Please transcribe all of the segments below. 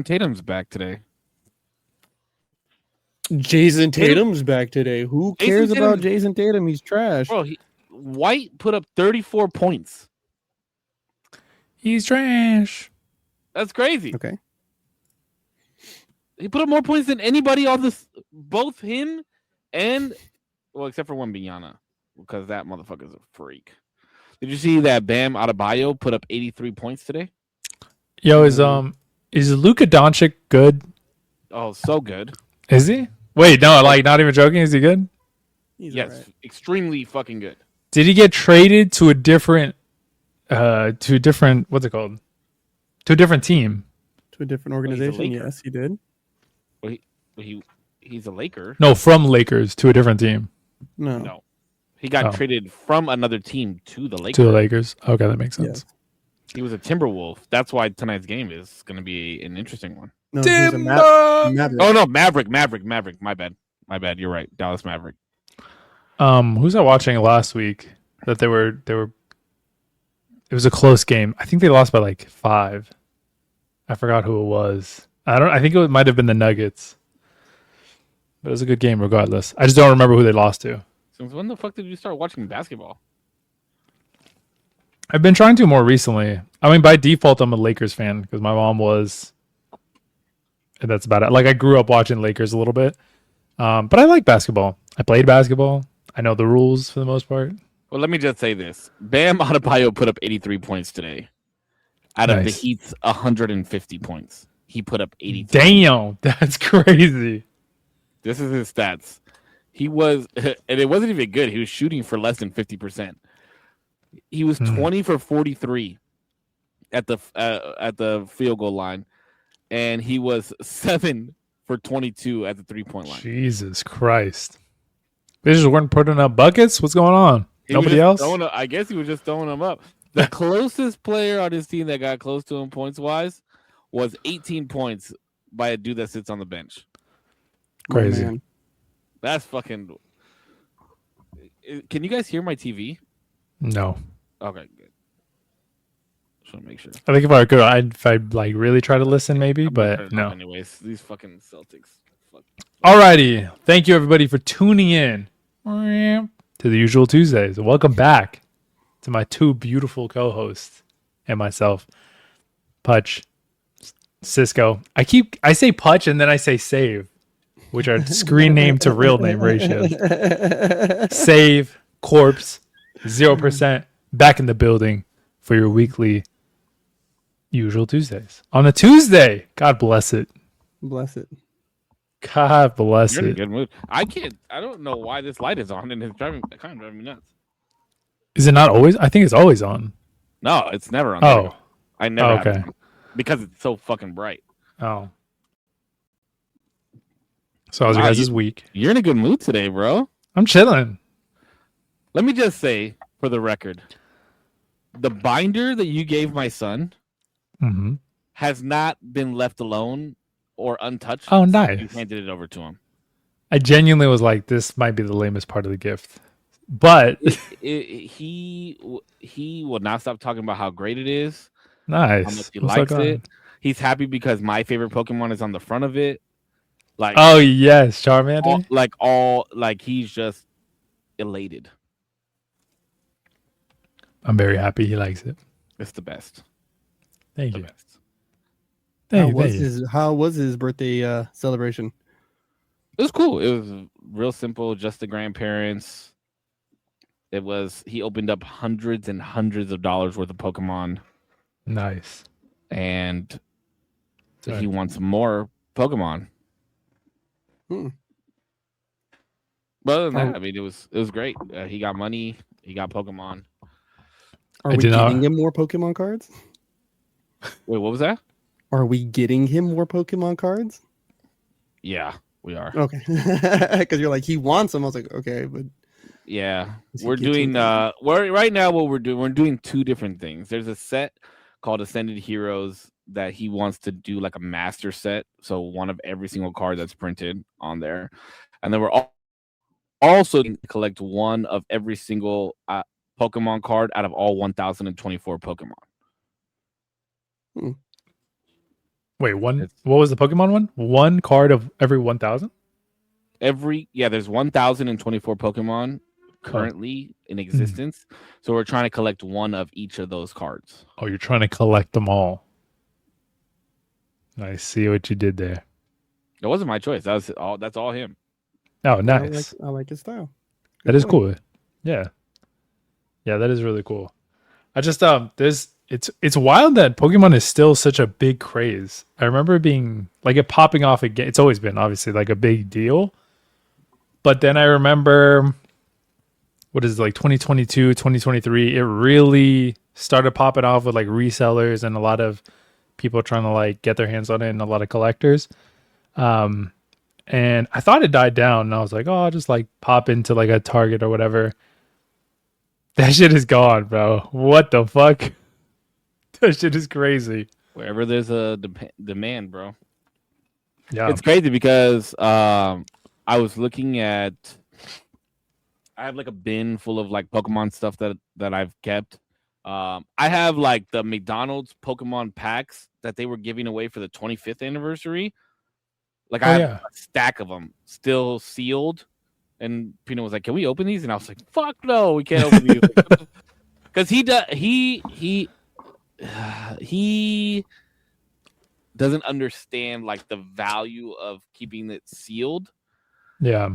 Tatum's back today. Jason Tatum's back today. Who cares about Jason Tatum? He's trash. Bro, White put up 34 points. He's trash. That's crazy. Okay. He put up more points than anybody on this. Both him and, well, except for Wembanyama, because that motherfucker's a freak. Did you see that Bam Adebayo put up 83 points today? Yo, is Luka Doncic good? Oh, so good. Is he? Wait, no, like not even joking. Is he good? Yes, right. Extremely fucking good. Did he get traded to a different, what's it called? To a different team? To a different organization? Yes, he did. Well, he's a Laker. No, from Lakers to a different team. No. He got traded from another team to the Lakers. To the Lakers. Okay, that makes sense. Yeah. He was a Timberwolf. That's why tonight's game is going to be an interesting one. No, Maverick. Oh no, Maverick. My bad. You're right. Dallas Maverick. Who's I watching last week that they were it was a close game. I think they lost by like 5. I forgot who it was. I think it might have been the Nuggets. But it was a good game regardless. I just don't remember who they lost to. Since when the fuck did you start watching basketball? I've been trying to more recently. I mean, by default, I'm a Lakers fan because my mom was. And that's about it. Like, I grew up watching Lakers a little bit. But I like basketball. I played basketball. I know the rules for the most part. Well, let me just say this. Bam Adebayo put up 83 points today. Out of the Heat's 150 points. He put up 83. Damn, that's crazy. This is his stats. He was, and it wasn't even good. He was shooting for less than 50%. He was 20 for 43 at the field goal line, and he was 7 for 22 at the 3-point line. Jesus Christ! They just weren't putting up buckets. What's going on? Nobody else? I guess he was just throwing them up. The closest player on his team that got close to him points wise was 18 points by a dude that sits on the bench. Crazy. Oh, that's fucking. Can you guys hear my TV? No. Okay, good. Just want to make sure. I think if I could, if I like really try to listen, maybe, but no. Anyways, these fucking Celtics. Fuck. Alrighty, thank you everybody for tuning in to the usual Tuesdays. Welcome back to my 2 beautiful co-hosts and myself, Putch, Cisco. I say Putch and then I say Save, which are screen name to real name ratios. Save, Korpsx, 0%, back in the building for your weekly usual Tuesdays. On a Tuesday, God bless it. Bless it. God bless You're in a it. good mood. I don't know why this light is on and it's kind of driving me nuts. Is it not always? I think it's always on. No, it's never on. Oh. I never have okay. it on because it's so fucking bright. Oh. So how's your guys' week? You're in a good mood today, bro. I'm chilling. Let me just say, for the record, the binder that you gave my son has not been left alone or untouched. Oh, nice. You handed it over to him. I genuinely was like, this might be the lamest part of the gift. But he will not stop talking about how great it is. Nice. How much he likes it. He's happy because my favorite Pokemon is on the front of it. Like, oh yes, Charmander. He's just elated. I'm very happy he likes it. It's the best. Thank you. How was his birthday celebration? It was cool. It was real simple. Just the grandparents. He opened up hundreds and hundreds of dollars worth of Pokemon. Nice. And he wants more Pokemon. But other than that, I mean, it was great. He got money. He got Pokemon. Are we getting him more Pokemon cards? Wait, what was that? Are we getting him more Pokemon cards? Yeah, we are. Okay. Because you're like, he wants them. I was like, okay, but yeah, we're doing right now we're doing 2 different things. There's a set called Ascended Heroes that he wants to do like a master set, so one of every single card that's printed on there, and then we're also going to collect one of every single Pokemon card out of all 1,024 Pokemon. Wait, what was the Pokemon one? One card of every 1,000? There's 1,024 Pokemon currently in existence. So we're trying to collect one of each of those cards. Oh, you're trying to collect them all. I see what you did there. It wasn't my choice. That's all him. Oh, nice. I like his style. That is cool. Yeah. Yeah, that is really cool. I just it's wild that Pokemon is still such a big craze. I remember it being like it popping off again. It's always been obviously like a big deal. But then I remember what is it, like 2022, 2023, it really started popping off with like resellers and a lot of people trying to like get their hands on it and a lot of collectors. And I thought it died down and I was like, oh, I'll just like pop into like a Target or whatever. That shit is gone, bro. What the fuck? That shit is crazy. Wherever there's a demand, bro. Yeah. It's crazy because I was looking at, I have like a bin full of like Pokemon stuff that I've kept. I have like the McDonald's Pokemon packs that they were giving away for the 25th anniversary. Like I have a stack of them still sealed. And Pino was like, "Can we open these?" And I was like, "Fuck no, we can't open these." Because he doesn't understand like the value of keeping it sealed. Yeah.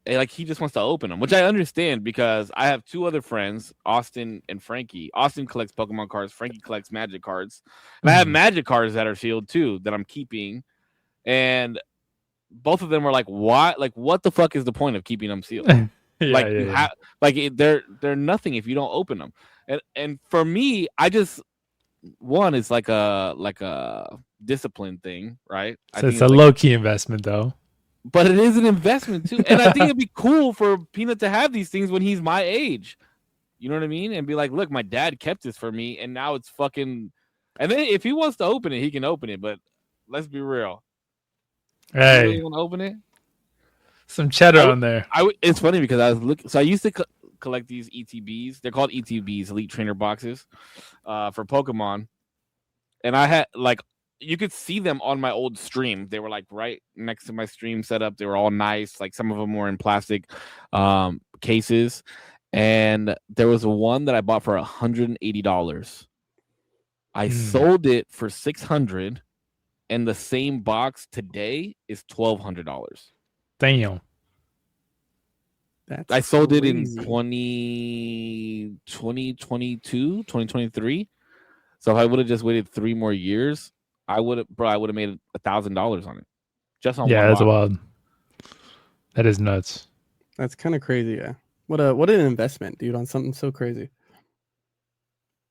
And, like he just wants to open them, which I understand because I have two other friends, Austin and Frankie. Austin collects Pokemon cards. Frankie collects Magic cards. And I have Magic cards that are sealed too that I'm keeping. And both of them were like, "Why? Like, what the fuck is the point of keeping them sealed? They're nothing if you don't open them." And for me, I just it's like a discipline thing, right? So it's a low key investment, though. But it is an investment too, and I think it'd be cool for Peanut to have these things when he's my age. You know what I mean? And be like, "Look, my dad kept this for me, and now it's fucking." And then if he wants to open it, he can open it. But let's be real. Hey, you really want to open it? Some cheddar on there. It's funny because I was looking. So I used to collect these ETBs. They're called ETBs, Elite Trainer Boxes, for Pokemon. And I had like you could see them on my old stream. They were like right next to my stream setup. They were all nice. Like some of them were in plastic cases. And there was one that I bought for $180. I sold it for $600. And the same box today is $1,200. Damn. I sold it in 2022, 2023. So if I would have just waited 3 more years, I would have made $1,000 on it. Just on one that's box. wild. That is nuts. That's kind of crazy, yeah. What an investment, dude, on something so crazy.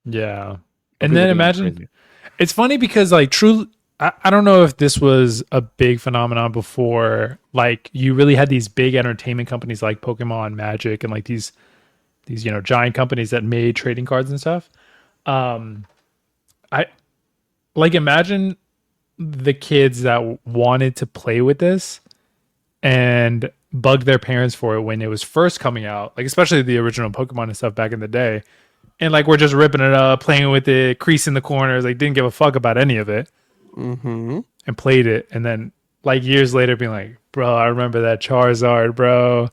Yeah. And then imagine it's funny because like I don't know if this was a big phenomenon before. Like you really had these big entertainment companies like Pokemon, Magic, and like these giant companies that made trading cards and stuff. I like imagine the kids that wanted to play with this and bug their parents for it when it was first coming out, like especially the original Pokemon and stuff back in the day. And like we're just ripping it up, playing with it, creasing the corners, like didn't give a fuck about any of it. And played it, and then like years later being like, "Bro, I remember that Charizard, bro.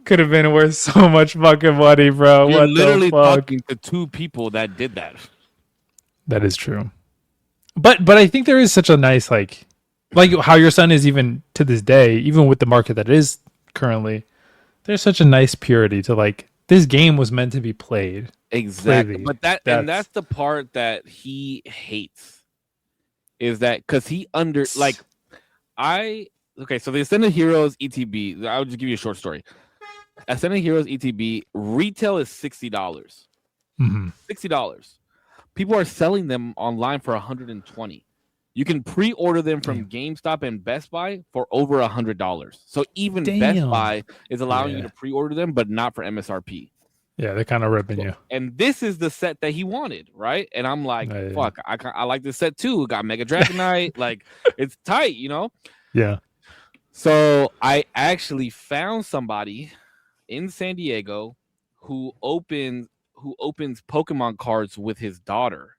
Could have been worth so much fucking money, bro." You're what literally the fuck? talking to two people that did that. That is true. But I think there is such a nice like how your son is even to this day, even with the market that is currently, there's such a nice purity to like this game was meant to be played. Exactly. But that's the part that he hates. Is that because so the Ascended Heroes ETB, I'll just give you a short story. Ascended Heroes ETB retail is $60. $60. People are selling them online for $120. You can pre-order them from GameStop and Best Buy for over $100. So even Best Buy is allowing you to pre-order them, but not for MSRP. Yeah, they're kind of ripping you. And this is the set that he wanted, right? And I'm like, fuck, I like this set too. It got Mega Dragonite. Like, it's tight, you know? Yeah. So I actually found somebody in San Diego who opens Pokemon cards with his daughter.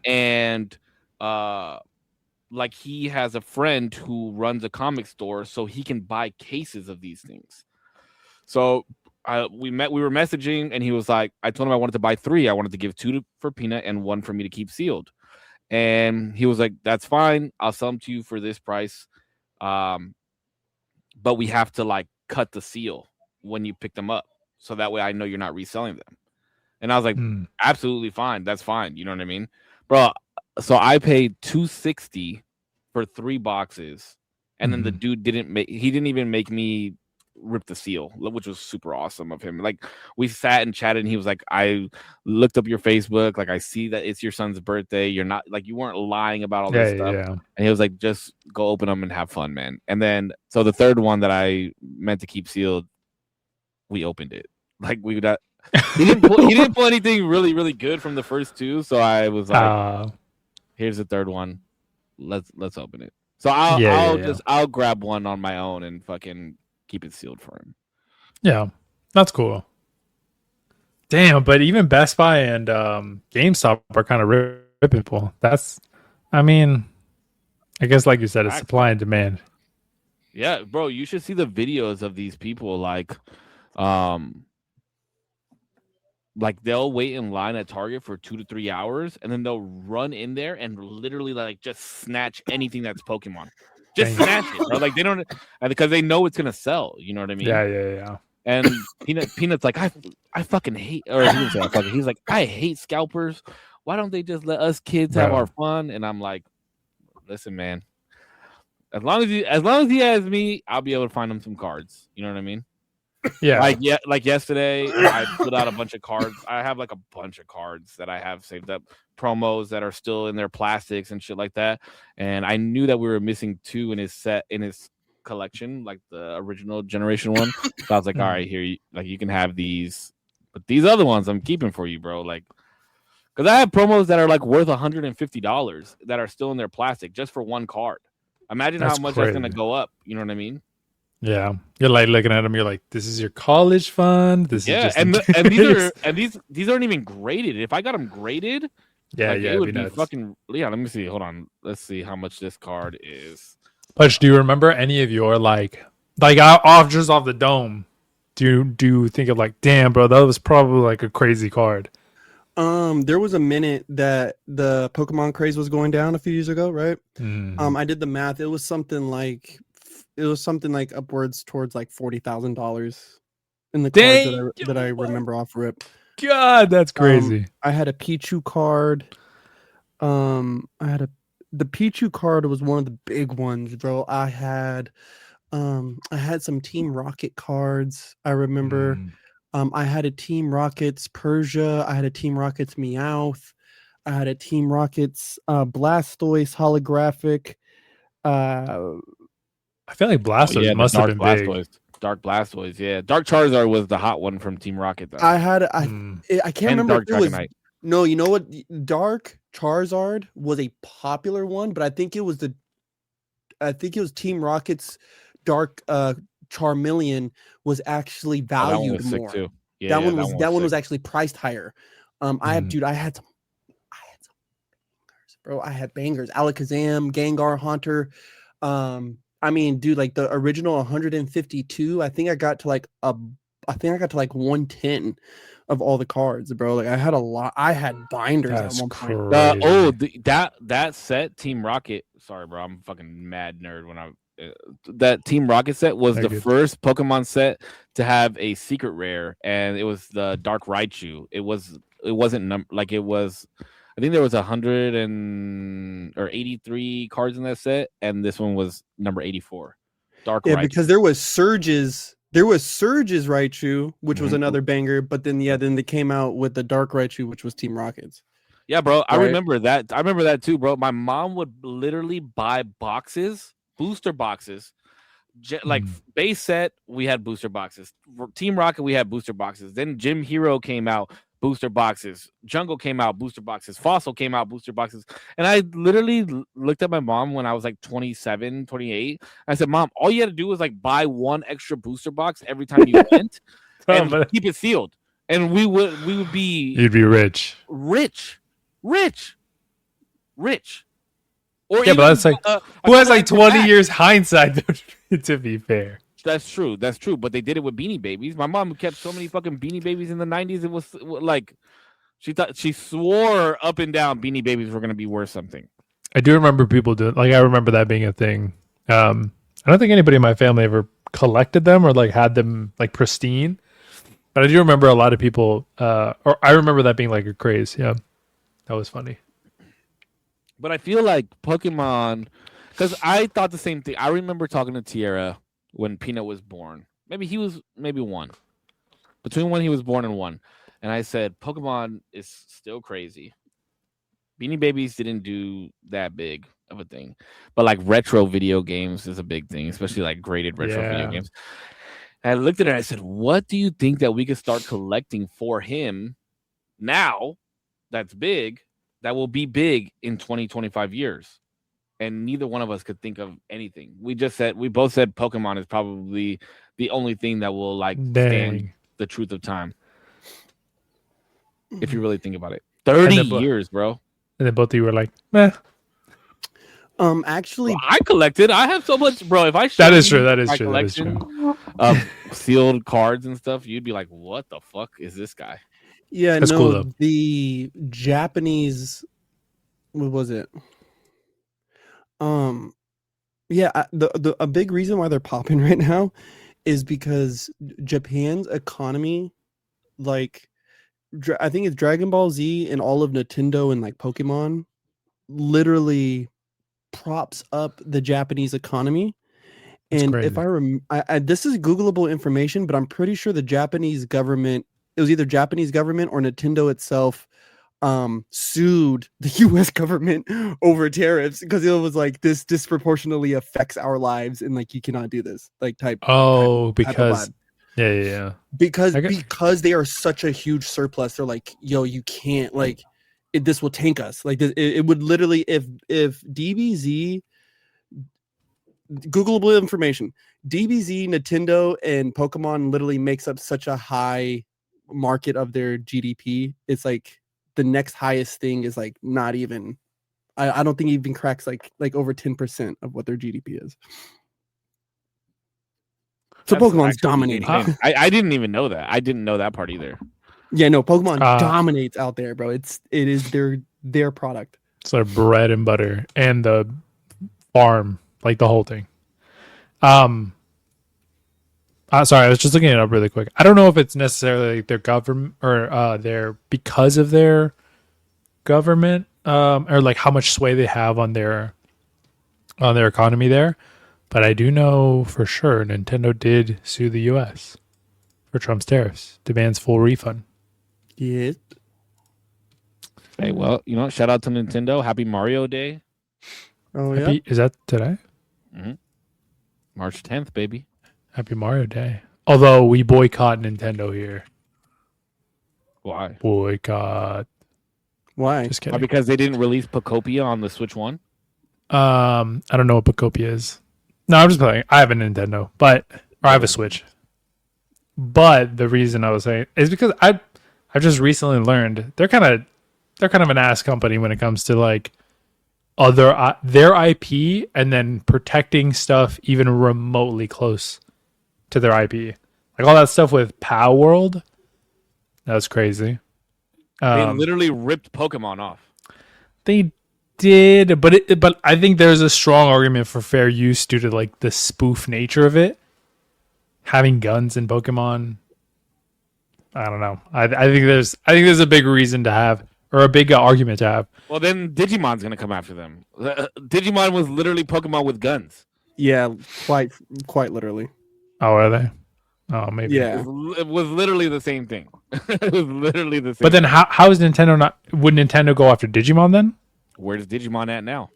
And like he has a friend who runs a comic store, so he can buy cases of these things. So we were messaging, and he was like, I told him I wanted to buy 3. I wanted to give 2 for Peanut and 1 for me to keep sealed. And he was like, that's fine. I'll sell them to you for this price. But we have to like cut the seal when you pick them up. So that way I know you're not reselling them. And I was like, absolutely fine. That's fine. You know what I mean? Bro, so I paid $260 for 3 boxes. And then the dude didn't even make me rip the seal, which was super awesome of him. Like we sat and chatted, and he was like, I looked up your Facebook, like I see that it's your son's birthday, you're not like, you weren't lying about all this stuff. And he was like, just go open them and have fun, man. And then so the third one that I meant to keep sealed, we opened it. Like he didn't pull anything really, really good from the first 2. So I was like, here's the third one. Let's open it. So I'll grab one on my own and fucking keep it sealed for him. Yeah, that's cool. Damn, but even Best Buy and GameStop are kind of ripping people. I guess like you said, it's supply and demand. Yeah, bro, you should see the videos of these people like they'll wait in line at Target for 2 to 3 hours, and then they'll run in there and literally like just snatch anything that's Pokemon. Just snatch it, bro. Like they don't, because they know it's gonna sell. You know what I mean? Yeah. And Peanut's like, I fucking hate, or he didn't say I fucking. He's like, I hate scalpers. Why don't they just let us kids have our fun? And I'm like, listen, man. As long as he has me, I'll be able to find him some cards. You know what I mean? Yeah. Like yesterday, I put out a bunch of cards. I have like a bunch of cards that I have saved up, promos that are still in their plastics and shit like that. And I knew that we were missing 2 in his collection, like the original generation one. So I was like, all right, here, you can have these, but these other ones I'm keeping for you, bro. Like, because I have promos that are like worth $150 that are still in their plastic just for 1 card. Imagine how much that's gonna go up. You know what I mean? Yeah, you're like looking at them. You're like, this is your college fund. This is just these aren't even graded. If I got them graded, it would be fucking. Yeah, let me see. Hold on. Let's see how much this card is. Pudge, do you remember any of your like off the dome? Do you think of like, damn, bro, that was probably like a crazy card? There was a minute that the Pokemon craze was going down a few years ago, right? I did the math. It was something like upwards towards like $40,000 in the cards that I remember off rip. God, that's crazy. I had a Pichu card. The Pichu card was one of the big ones, bro. I had some Team Rocket cards. I remember. I had a Team Rockets Persia. I had a Team Rockets Meowth. I had a Team Rockets Blastoise holographic. I feel like Blastoise must have been Blastoise. Big. Dark Blastoise, yeah. Dark Charizard was the hot one from Team Rocket, though. I can't remember. Dark Dragonite. No, you know what? Dark Charizard was a popular one, but I think it was Team Rocket's Dark Charmeleon was actually valued more. Too. Yeah, that one was actually priced higher. I had some bangers, bro. I had bangers. Alakazam, Gengar, Haunter. Like the original 152, I think I got to like 110 of all the cards, bro. Like I had a lot. I had binders at one point. That set, Team Rocket. Sorry, bro. I'm a fucking mad nerd when that Team Rocket set was the first Pokemon set to have a secret rare, and it was the Dark Raichu. It wasn't it was. I think there was 83 cards in that set, and this one was number 84. Dark Raichu. Because there was Surge's Raichu, which was another banger, but then they came out with the Dark Raichu, which was Team Rockets. Yeah, bro. I remember that. I remember that too, bro. My mom would literally buy booster boxes. Like base set, we had booster boxes. For Team Rocket, we had booster boxes. Then Gym Hero came out. Booster boxes. Jungle came out, booster boxes. Fossil came out, booster boxes. And I literally looked at my mom when I was like 27, 28. I said, Mom, all you had to do was like buy 1 extra booster box every time you went and keep it sealed. And we would be... You'd be rich. Rich. Or Yeah, even, but that's like who has like 20 years hindsight? To be fair, that's true. That's true. But they did it with Beanie Babies. My mom kept so many fucking Beanie Babies in the 90s. It was like she swore up and down Beanie Babies were gonna be worth something. I do remember people doing like I remember that being a thing. I don't think anybody in my family ever collected them or like had them like pristine, but I do remember a lot of people. Or I remember that being like a craze. Yeah, that was funny. But I feel like Pokemon, because I thought the same thing. I remember talking to Tierra when Peanut was born. Maybe he was one. Between when he was born and one. And I said, Pokemon is still crazy. Beanie Babies didn't do that big of a thing. But like retro video games is a big thing, especially like graded retro video games. And I looked at it and I said, what do you think that we could start collecting for him now that's big? That will be big in 20, 25 years. And neither one of us could think of anything. We both said Pokemon is probably the only thing that will like stand the truth of time. If you really think about it. 30 years, bro. And then both of you were like, meh. Actually, well, I collected. I have so much, bro. If I that is true. That is true. That is true. Of sealed cards and stuff, you'd be like, what the fuck is this guy? Yeah, that's cool, though. The Japanese, what was it? Yeah, a big reason why they're popping right now is because Japan's economy, like, I think it's Dragon Ball Z and all of Nintendo and like Pokemon, literally props up the Japanese economy. That's and crazy. If I this is Googleable information, but I'm pretty sure the Japanese government, it was either Japanese government or Nintendo itself, sued the US government over tariffs because it was like this disproportionately affects our lives and like you cannot do this like type. Because yeah. Because they are such a huge surplus. They're like, yo, you can't like this will tank us. Like it would literally if DBZ, Googleable information, DBZ, Nintendo, and Pokemon literally makes up such a high market of their GDP. It's like the next highest thing is like not even. I don't think it even cracks like over 10% of what their GDP is. So that's Pokemon's dominating. I didn't even know that. I didn't know that part either. Yeah, no, Pokemon dominates out there, bro. It is their product. It's their bread and butter and the farm, like the whole thing. Sorry, I was just looking it up really quick. I don't know if it's necessarily their government or their because of their government or like how much sway they have on their economy there. But I do know for sure Nintendo did sue the U.S. for Trump's tariffs, demands full refund. Yeah. Hey, well, shout out to Nintendo. Happy Mario Day. Oh, yeah. Is that today? Mm-hmm. March 10th, baby. Happy Mario Day. Although we boycott Nintendo here. Why? Boycott. Why? Just kidding. Because they didn't release Pokopia on the Switch 1? I don't know what Pokopia is. No, I'm just playing. I have a Nintendo, or I have a Switch. But the reason I was saying is because I've just recently learned they're kind of an ass company when it comes to like their IP and then protecting stuff even remotely close to their IP. Like all that stuff with Pow World. That's crazy. They literally ripped Pokemon off. They did, but I think there's a strong argument for fair use due to like the spoof nature of it. Having guns in Pokemon, I don't know. I think there's a big reason to have, or a big argument to have. Well, then Digimon's gonna come after them. Digimon was literally Pokemon with guns. Yeah, quite literally. Oh, are they? Oh, maybe. Yeah, it was literally the same thing. It was literally the same. But then, how is Nintendo not? Would Nintendo go after Digimon then? Where's Digimon at now?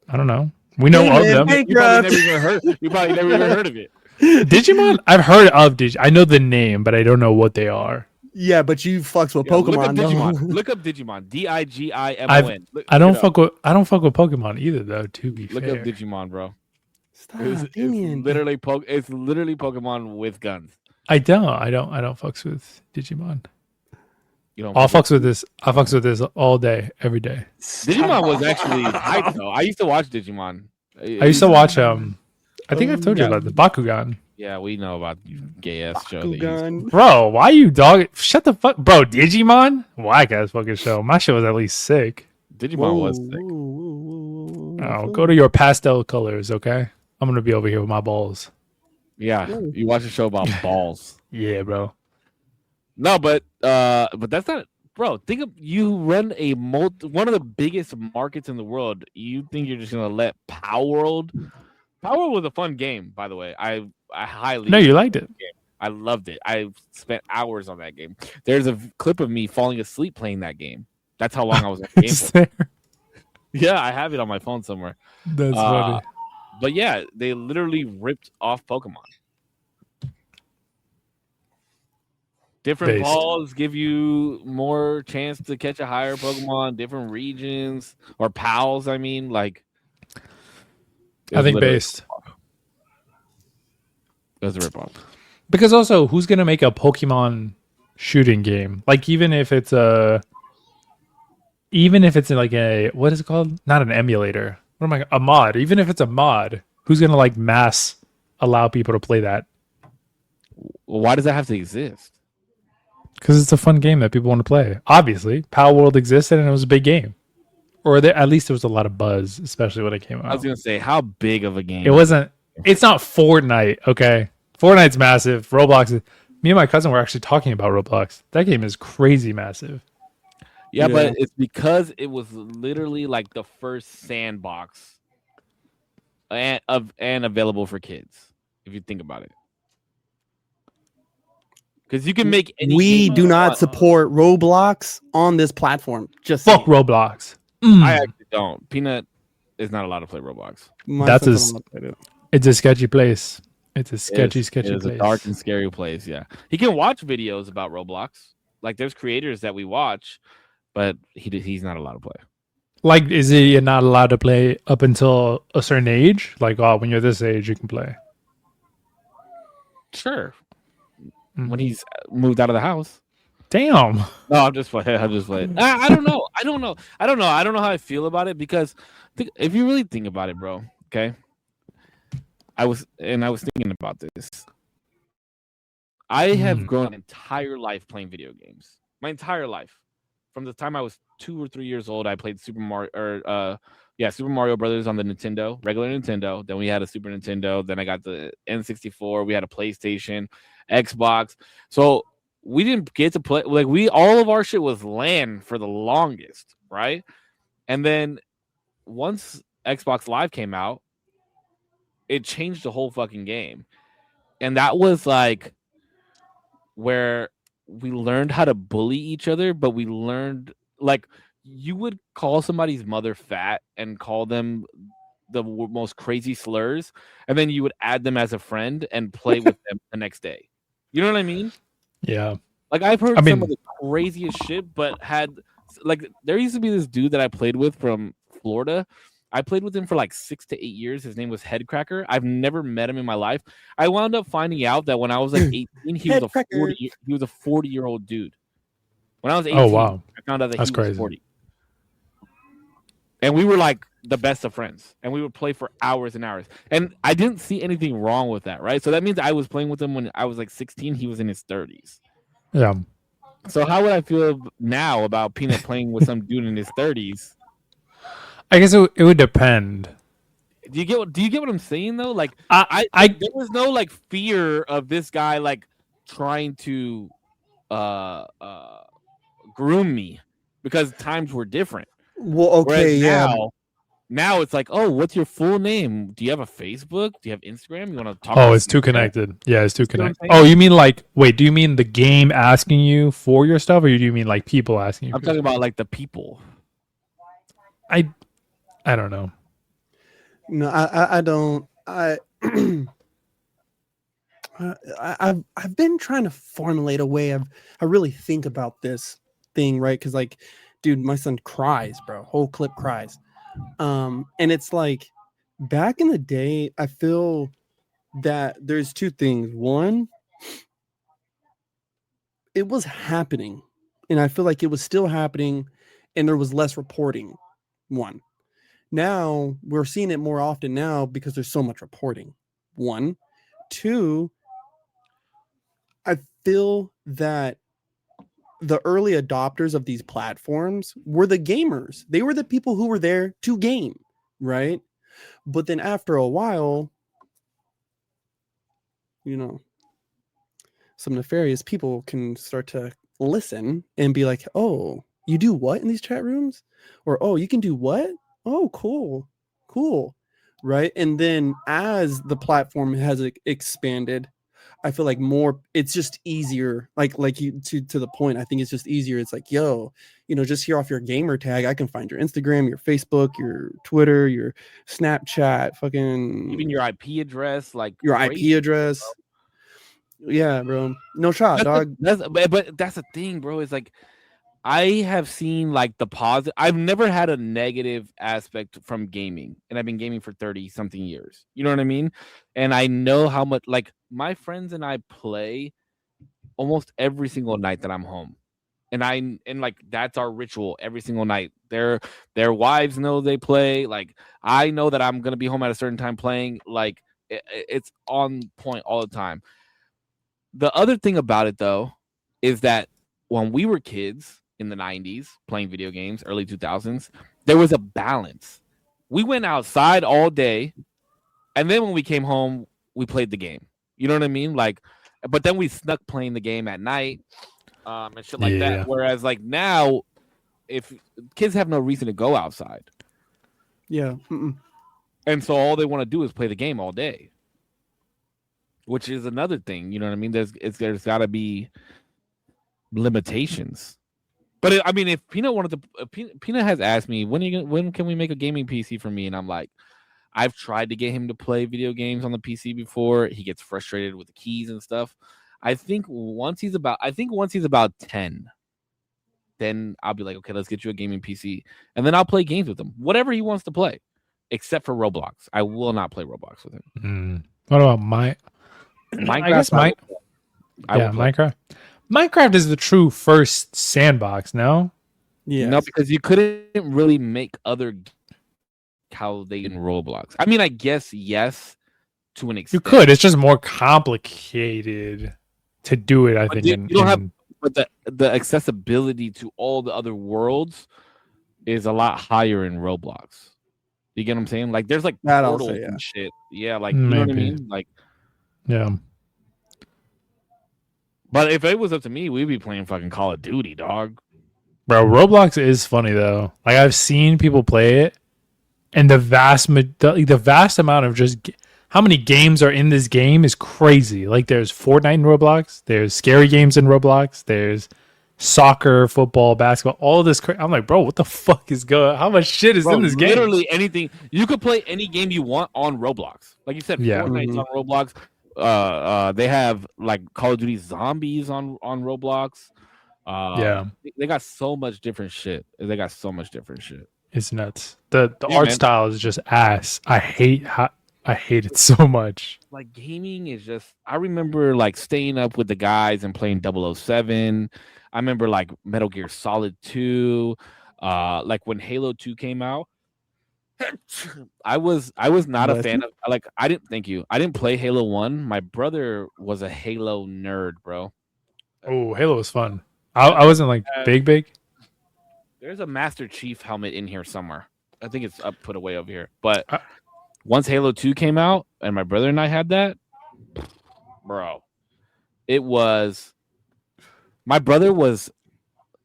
I don't know. We know of them. You probably never even heard of it. Digimon? I've heard of Digimon. I know the name, but I don't know what they are. Yeah, but you fucks with Pokemon. Look up Digimon. Digimon. I don't fuck with Pokemon either, though. To be fair, look up Digimon, bro. Stop, it's literally Pokemon with guns. I don't fucks with Digimon. You don't. I'll Forget. fucks with this. I fucks with this all day, every day. Digimon was actually hype though. I used to watch Digimon. I used to watch I think I've told you Yeah. about the Bakugan. Yeah, we know about gay ass show. That you used to- Bakugan. Bro, why you dog? Shut the fuck, bro. Digimon, whack ass fucking show. My show was at least sick. Digimon was sick. Oh, go to your pastel colors, okay? I'm gonna be over here with my balls. Yeah, you watch a show about balls. Yeah, bro. No, but that's not, bro. Think of you run one of the biggest markets in the world. You think you're just gonna let Power World? Power World was a fun game, by the way. I highly No, you liked it. I loved it. I spent hours on that game. There's a clip of me falling asleep playing that game. That's how long I was on the game It's for. there. Yeah, I have it on my phone somewhere. That's funny. But yeah, they literally ripped off Pokemon. Different Based. balls give you more chance to catch a higher Pokemon. Different regions or pals. I mean, like. I think based. It was a ripoff. Because also, who's gonna make a Pokemon shooting game? Like even if it's like a what is it called? Not an emulator. What am I? A mod. Even if it's a mod, who's gonna like mass allow people to play that? Well, why does that have to exist? Because it's a fun game that people want to play. Obviously, Power World existed and it was a big game, or at least there was a lot of buzz, especially when it came out. I was gonna say, how big of a game? It wasn't. It's not Fortnite. Okay, Fortnite's massive. Roblox is. Me and my cousin were actually talking about Roblox. That game is crazy massive. Yeah, Yeah. but it's because it was literally like the first sandbox and available for kids. If you think about it, because you can make any We game do you not want. support Roblox on this platform. Just Fuck saying. Roblox. I actually don't. Peanut is not allowed to play Roblox. My That's son his- don't play it. It's a sketchy place. It's a It sketchy is place. a dark and scary place. Yeah, he can watch videos about Roblox. Like there's creators that we watch, but he's not allowed to play. Like, is he not allowed to play up until a certain age? Like, oh, when you're this age, you can play. Sure, Mm. when he's moved out of the house. Damn. No, I'm just playing. I'm just playing. I don't know. I don't know. I don't know how I feel about it because if you really think about it, bro. Okay. I was thinking about this. I have grown an entire life playing video games. My entire life, from the time I was 2 or 3 years old, I played Super Mario Brothers on the Nintendo, regular Nintendo. Then we had a Super Nintendo. Then I got the N64. We had a PlayStation, Xbox. So we didn't get to play like all of our shit was LAN for the longest, right? And then once Xbox Live came out, it changed the whole fucking game. And that was like where we learned how to bully each other, but we learned like you would call somebody's mother fat and call them the most crazy slurs, and then you would add them as a friend and play with them the next day. You know what I mean? Yeah. Like I've heard I mean- some of the craziest shit, but like there used to be this dude that I played with from Florida. I played with him for like 6 to 8 years. His name was Headcracker. I've never met him in my life. I wound up finding out that when I was like 18, he was a 40-year-old dude. When I was 18, Oh, wow. I found out that That's he was crazy. 40. And we were like the best of friends. And we would play for hours and hours. And I didn't see anything wrong with that, right? So that means I was playing with him when I was like 16. He was in his 30s. Yeah. So how would I feel now about Peanut playing with some dude in his 30s? I guess it would depend. Do you get what I'm saying though? Like I there was no like fear of this guy like trying to groom me because times were different. Well, okay, Whereas yeah. now it's like, oh, what's your full name? Do you have a Facebook? Do you have Instagram? You want to talk? Oh, about it's too Snapchat? connected. Yeah, it's too See what I'm connected. saying? Oh, you mean like wait, do you mean the game asking you for your stuff, or do you mean like people asking you? I'm for talking about like the people. I don't know. No, I don't. I've been trying to formulate a way of I really think about this thing, right? Because like, dude, my son cries, bro. Whole clip cries. And it's like back in the day, I feel that there's two things. One, it was happening and I feel like it was still happening, and there was less reporting. One. Now we're seeing it more often now because there's so much reporting. One. Two, I feel that the early adopters of these platforms were the gamers. They were the people who were there to game, right? But then after a while, some nefarious people can start to listen and be like, oh, you do what in these chat rooms? Or, oh, you can do what? Oh, cool. Right. And then as the platform has expanded, I feel like it's just easier. Like you to the point, I think it's just easier. It's like, yo, just here off your gamer tag, I can find your Instagram, your Facebook, your Twitter, your Snapchat, fucking even your IP address, like your IP address. Bro. Yeah, bro. No shot, dog. But that's the thing, bro. Is like I have seen like the positive. I've never had a negative aspect from gaming, and I've been gaming for 30 something years. You know what I mean? And I know how much like my friends and I play almost every single night that I'm home. And like that's our ritual every single night. Their wives know they play. Like I know that I'm gonna be home at a certain time playing. Like it's on point all the time. The other thing about it though is that when we were kids in the 90s playing video games, early 2000s, there was a balance. We went outside all day, and then when we came home, we played the game. You know what I mean? Like, but then we snuck playing the game at night, and shit like that. Whereas like now, if kids have no reason to go outside, and so all they want to do is play the game all day, which is another thing. You know what I mean? There's got to be limitations. But I mean, if Peanut wanted to, Peanut has asked me when can we make a gaming PC for me, and I'm like, I've tried to get him to play video games on the PC before. He gets frustrated with the keys and stuff. I think once he's about 10, then I'll be like, okay, let's get you a gaming PC, and then I'll play games with him, whatever he wants to play, except for Roblox. I will not play Roblox with him. What about Minecraft? I guess Minecraft. Minecraft is the true first sandbox, no? Yeah. No, because you couldn't really make other how they in Roblox. I mean, I guess yes, to an extent. You could. It's just more complicated to do it, I think. You don't have, but the accessibility to all the other worlds is a lot higher in Roblox. You get what I'm saying? Like, there's like portals and shit. Yeah, like, you know what I mean? Like, yeah. But if it was up to me, we'd be playing fucking Call of Duty, dog. Bro, Roblox is funny though. Like I've seen people play it, and the vast amount of just how many games are in this game is crazy. Like there's Fortnite in Roblox, there's scary games in Roblox, there's soccer, football, basketball, all this. I'm like, bro, what the fuck is going? How much shit is in this game? Literally anything. You could play any game you want on Roblox. Like you said, Fortnite's on Roblox. They have like Call of Duty Zombies on Roblox. They got so much different shit. It's nuts. The art style is just ass. I hate it so much. Like gaming is just. I remember like staying up with the guys and playing 007. I remember like Metal Gear Solid 2. Like when Halo 2 came out. I was not a fan of I didn't play Halo 1. My brother was a Halo nerd, bro. Oh, Halo was fun. I wasn't like big. There's a Master Chief helmet in here somewhere. I think it's put away over here. But once Halo 2 came out and my brother and I had that, bro, my brother was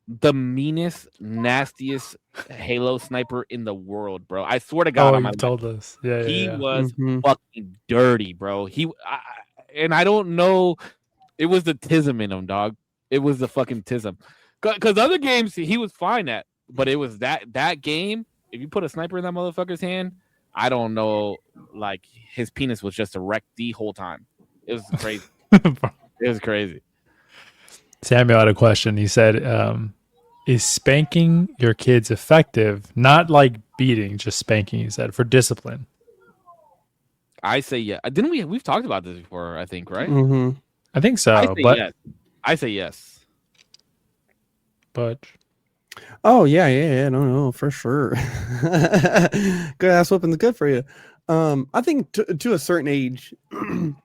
the meanest, nastiest Halo sniper in the world, bro. I swear to God, you told us. Yeah, he was fucking dirty, bro. And I don't know. It was the tism in him, dog. It was the fucking tism. Because other games he was fine at, but it was that game. If you put a sniper in that motherfucker's hand, I don't know. Like his penis was just erect the whole time. It was crazy. It was crazy. Samuel had a question. He said, is spanking your kids effective? Not like beating, just spanking, he said, for discipline. I say yeah. Didn't we? We've talked about this before, I think, right? I think so. I say yes. But But Oh yeah, no, for sure. Good ass whooping's good for you. I think to a certain age, and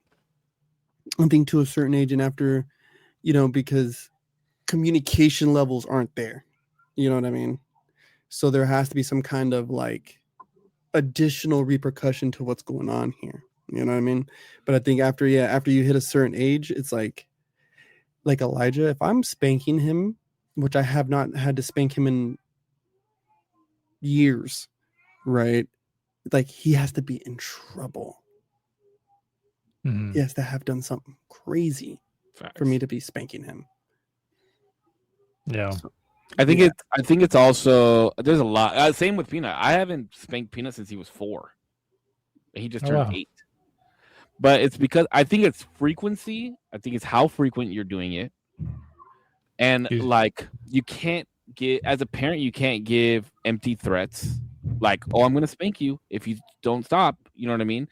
after, because communication levels aren't there. You know what I mean? So there has to be some kind of like additional repercussion to what's going on here. You know what I mean? But I think after you hit a certain age, it's like Elijah, if I'm spanking him, which I have not had to spank him in years, right? Like he has to be in trouble. He has to have done something crazy for me to be spanking him. Yeah. So, I think it's also, there's a lot. Same with Peanut. I haven't spanked Peanut since he was 4. And he just turned 8. But it's because I think it's frequency. I think it's how frequent you're doing it. And like you can't as a parent, you can't give empty threats like, oh, I'm gonna spank you if you don't stop. You know what I mean?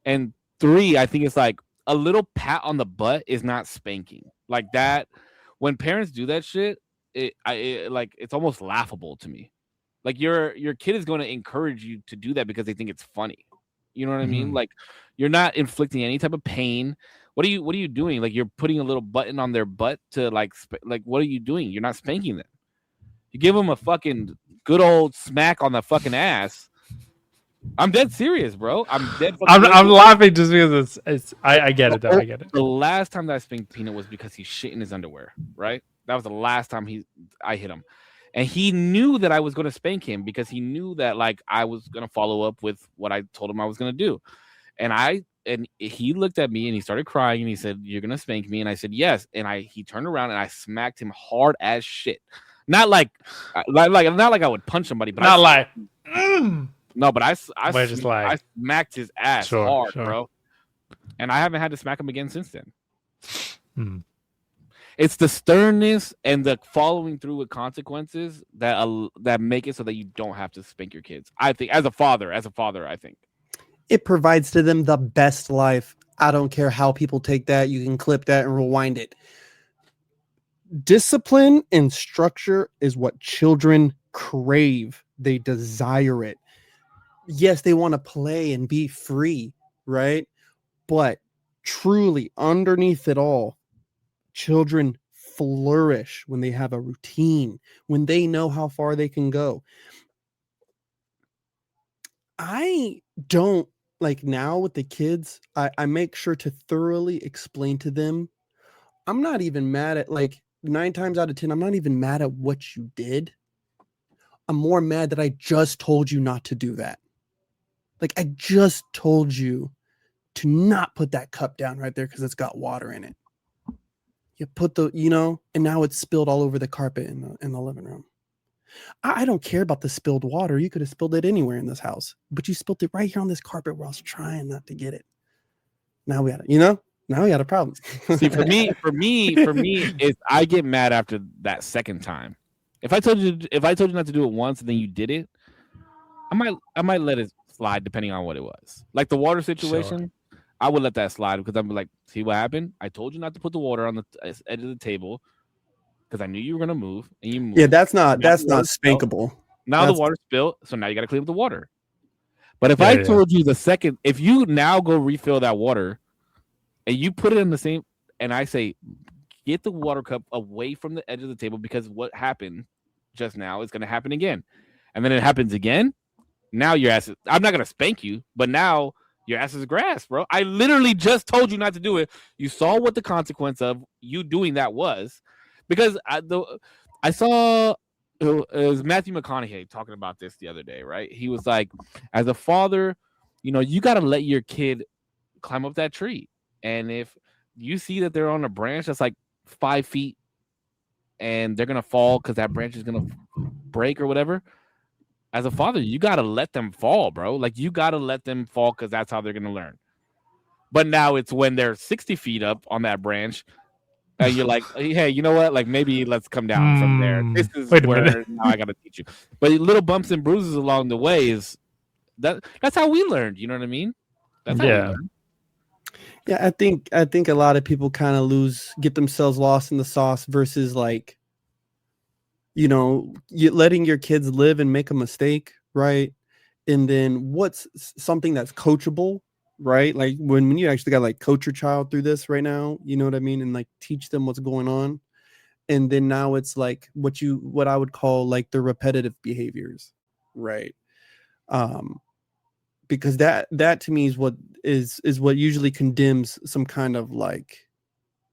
And 3, I think it's like a little pat on the butt is not spanking. Like that, when parents do that shit, it's almost laughable to me. Like your kid is going to encourage you to do that because they think it's funny. You know what I mean? Like you're not inflicting any type of pain. What are you doing? Like you're putting a little button on their butt to like what are you doing? You're not spanking them. You give them a fucking good old smack on the fucking ass. I'm dead serious, bro. I'm laughing just because it's I get it though. I get it. The last time that I spanked Peanut was because he shit in his underwear, right? That was the last time I hit him. And he knew that I was going to spank him because he knew that like I was going to follow up with what I told him I was going to do. And he looked at me and he started crying and he said, "You're going to spank me?" And I said, "Yes." And he turned around and I smacked him hard as shit. Not like not like I would punch somebody, but no, but I smacked his ass hard, bro. And I haven't had to smack him again since then. It's the sternness and the following through with consequences that make it so that you don't have to spank your kids. I think as a father, I think it provides to them the best life. I don't care how people take that. You can clip that and rewind it. Discipline and structure is what children crave. They desire it. Yes, they want to play and be free, right? But truly, underneath it all, children flourish when they have a routine, when they know how far they can go. I don't like now with the kids, I make sure to thoroughly explain to them. I'm not even mad at 9 times out of 10. I'm not even mad at what you did. I'm more mad that I just told you not to do that. Like I just told you to not put that cup down right there because it's got water in it. You put and now it's spilled all over the carpet in the living room. I don't care about the spilled water. You could have spilled it anywhere in this house, but you spilled it right here on this carpet where I was trying not to get it. Now we got it, now we got a problem. See, for me, is I get mad after that second time. If I told you not to do it once and then you did it, I might let it slide depending on what it was. Like the water situation, I would let that slide because I'm like, see what happened? I told you not to put the water on the edge of the table because I knew you were gonna move, and you moved. Yeah, that's not spankable. Now the water spilled, so now you got to clean up the water. But if I told you if you now go refill that water, and you put it in the same, and I say, get the water cup away from the edge of the table because what happened just now is going to happen again, and then it happens again. Now your ass I'm not gonna spank you, but now your ass is grass, bro. I literally just told you not to do it. You saw what the consequence of you doing that was, because I saw it was Matthew McConaughey talking about this the other day, right? He was like, as a father, you got to let your kid climb up that tree, and if you see that they're on a branch that's like 5 feet, and they're gonna fall because that branch is gonna break or whatever. As a father, you got to let them fall, bro. Like, you got to let them fall because that's how they're going to learn. But now it's when they're 60 feet up on that branch, and you're like, hey, you know what? Like, maybe let's come down from there. This is where now I got to teach you. But little bumps and bruises along the way that's how we learned. You know what I mean? That's how we learned. Yeah, I think a lot of people kind of get themselves lost in the sauce versus like you know, letting your kids live and make a mistake, right? And then what's something that's coachable, right? Like when you actually got like coach your child through this right now, you know what I mean? And like teach them what's going on. And then now it's like what I would call like the repetitive behaviors, right? Because that to me is what usually condemns some kind of like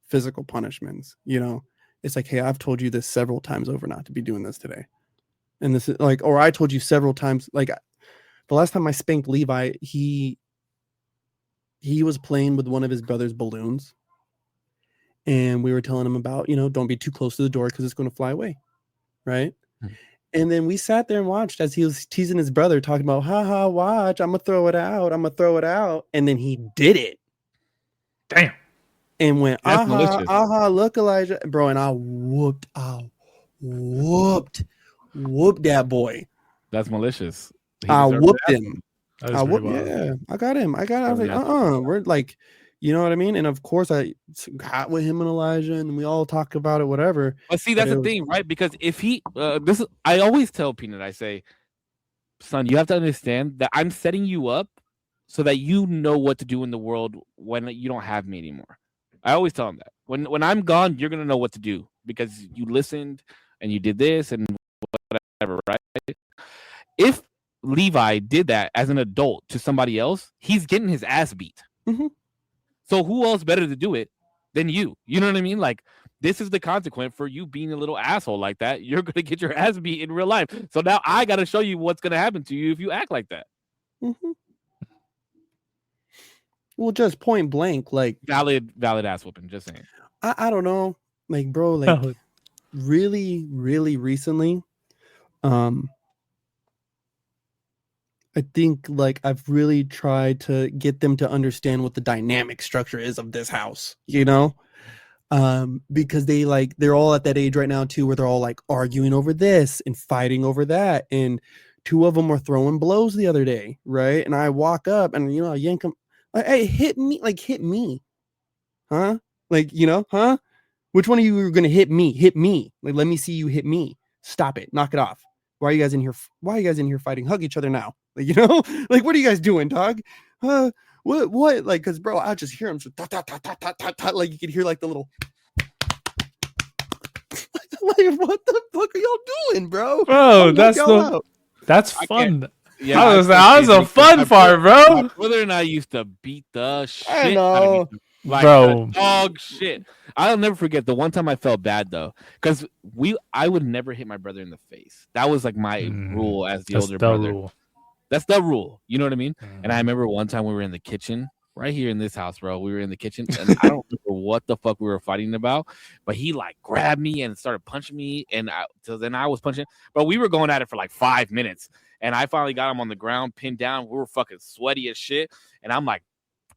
physical punishments, you know. It's like, hey, I've told you this several times over not to be doing this today. And this is like, or I told you several times, like the last time I spanked Levi, he was playing with one of his brother's balloons. And we were telling him about, you know, don't be too close to the door because it's going to fly away. Right. And then we sat there and watched as he was teasing his brother, talking about, ha, watch, I'm going to throw it out. I'm going to throw it out. And then he did it. Damn. And went, look, Elijah. Bro, and I whooped that boy. That's malicious. I whooped him. I got him. I was like, we're like, you know what I mean? And of course I got with him and Elijah and we all talked about it, whatever. But see, that's the thing, right? Because if he, I always tell Peanut, I say, son, you have to understand that I'm setting you up so that you know what to do in the world when you don't have me anymore. I always tell him that when I'm gone, you're going to know what to do because you listened and you did this and whatever, right? If Levi did that as an adult to somebody else, he's getting his ass beat. Mm-hmm. So who else better to do it than you? You know what I mean? Like, this is the consequence for you being a little asshole like that. You're going to get your ass beat in real life. So now I got to show you what's going to happen to you if you act like that. Mm-hmm. Well, just point blank, like valid ass whooping. Just saying. I don't know, like, bro, like really, really recently, I think like I've really tried to get them to understand what the dynamic structure is of this house, you know, because they're all at that age right now too, where they're all like arguing over this and fighting over that, and two of them were throwing blows the other day, right? And I walk up and I yank them. Hey, hit me, huh? Like, huh? Which one of you are gonna hit me? Hit me. Like, let me see you hit me. Stop it. Knock it off. Why are you guys in here? Why are you guys in here fighting? Hug each other now. Like, like, what are you guys doing, dog? What? Like, cause bro, I just hear them just like you can hear like the little like, what the fuck are y'all doing, bro? Bro, that's fun. Yeah, that was a fun part, bro. My brother and I used to beat the shit out of each other. Like, bro, dog shit. I'll never forget the one time I felt bad though, because I would never hit my brother in the face. That was like my rule as the older brother. That's the rule. You know what I mean? And I remember one time we were in the kitchen right here in this house, bro. We were in the kitchen, and I don't remember what the fuck we were fighting about, but he like grabbed me and started punching me, and so then I was punching. But we were going at it for like 5 minutes, and I finally got him on the ground, pinned down. We were fucking sweaty as shit, and I'm like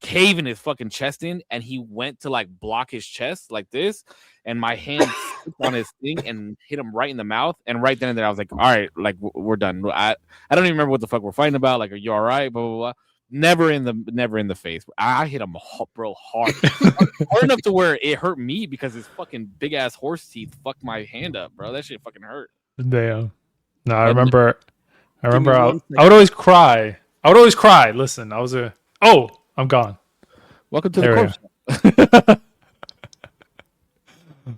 caving his fucking chest in, and he went to like block his chest like this, and my hand on his thing and hit him right in the mouth. And right then and there, I was like, all right, like we're done. I don't even remember what the fuck we're fighting about. Like, are you all right? Blah blah blah. Never in the face. I hit him, bro, hard enough to where it hurt me because his fucking big ass horse teeth fucked my hand up, bro. That shit fucking hurt. Damn. No, I remember. I would always cry. Listen, I'm gone. Welcome to the Korpsx.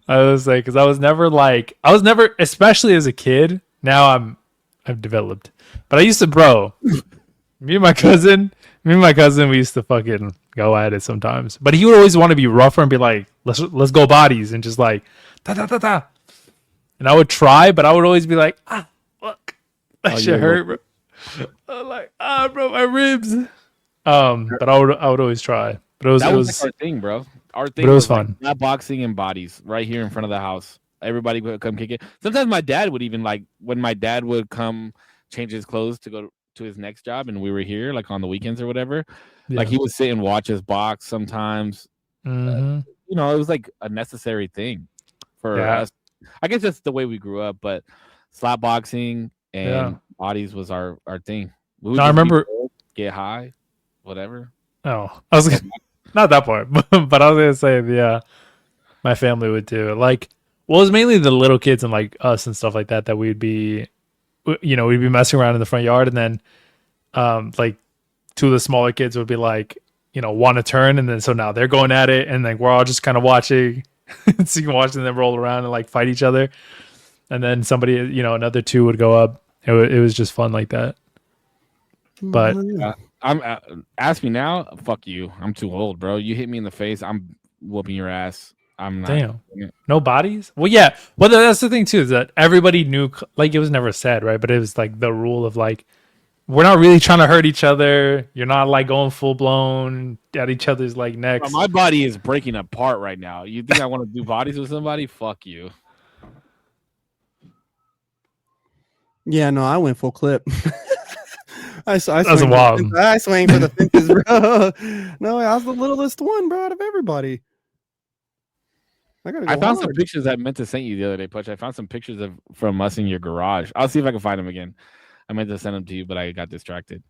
I was like, because I was never, especially as a kid. Now I've developed, but I used to, bro. Me and my cousin, we used to fucking go at it sometimes. But he would always want to be rougher and be like, let's go bodies, and just like ta ta ta ta. And I would try, but I would always be like, fuck, that shit hurt, bro. I'm like, bro, my ribs. But I would always try. But it was like our thing, bro. Our thing. But it was fun. Like, not boxing and bodies right here in front of the house. Everybody would come kick it. Sometimes my dad would even like when my dad would come change his clothes to go to his next job, and we were here like on the weekends or whatever. Yeah. Like he would sit and watch us box sometimes. It was like a necessary thing for us. I guess that's the way we grew up. But slap boxing and bodies was our thing. I remember get high, whatever. Oh, I was not that part, but I was gonna say my family would do it. Like Well, it's mainly the little kids and like us and stuff like that we'd be, we'd be messing around in the front yard, and then like two of the smaller kids would be like, want to turn, and then so now they're going at it, and like we're all just kind of watching, watching them roll around and like fight each other, and then somebody, another two would go up. It was just fun like that. But ask me now. Fuck you. I'm too old, bro. You hit me in the face, I'm whooping your ass. I'm not. Damn. No bodies? Well, yeah. Well, that's the thing too, is that everybody knew, like, it was never said, right? But it was like the rule of like, we're not really trying to hurt each other. You're not like going full blown at each other's like necks. Bro, my body is breaking apart right now. You think I want to do bodies with somebody? Fuck you. Yeah, no, I went full clip. I swang for the fences, bro. No, I was the littlest one, bro, out of everybody. I found some pictures I meant to send you the other day, Putch. I found some pictures from us in your garage. I'll see if I can find them again. I meant to send them to you, but I got distracted.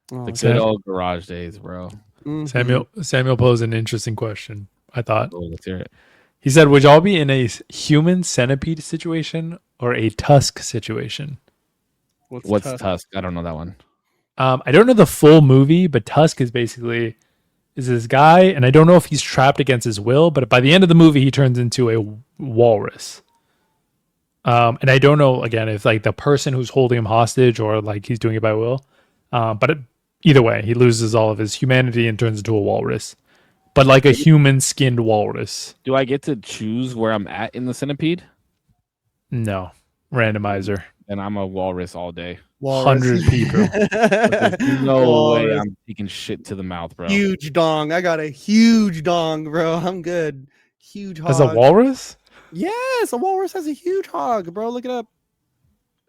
The good old garage days, bro. Mm-hmm. Samuel posed an interesting question, I thought. Oh, let's hear it. He said, would y'all be in a human centipede situation or a tusk situation? What's Tusk? I don't know that one. I don't know the full movie, but Tusk is basically this guy, and I don't know if he's trapped against his will, but by the end of the movie, he turns into a walrus. And I don't know, again, if like the person who's holding him hostage or like he's doing it by will. But either way, he loses all of his humanity and turns into a walrus. But like a human-skinned walrus. Do I get to choose where I'm at in the centipede? No. Randomizer. And I'm a walrus all day. 100 people. There's no way I'm taking shit to the mouth, bro. Huge dong. I got a huge dong, bro. I'm good. Huge hog. As a walrus? Yes, a walrus has a huge hog, bro. Look it up.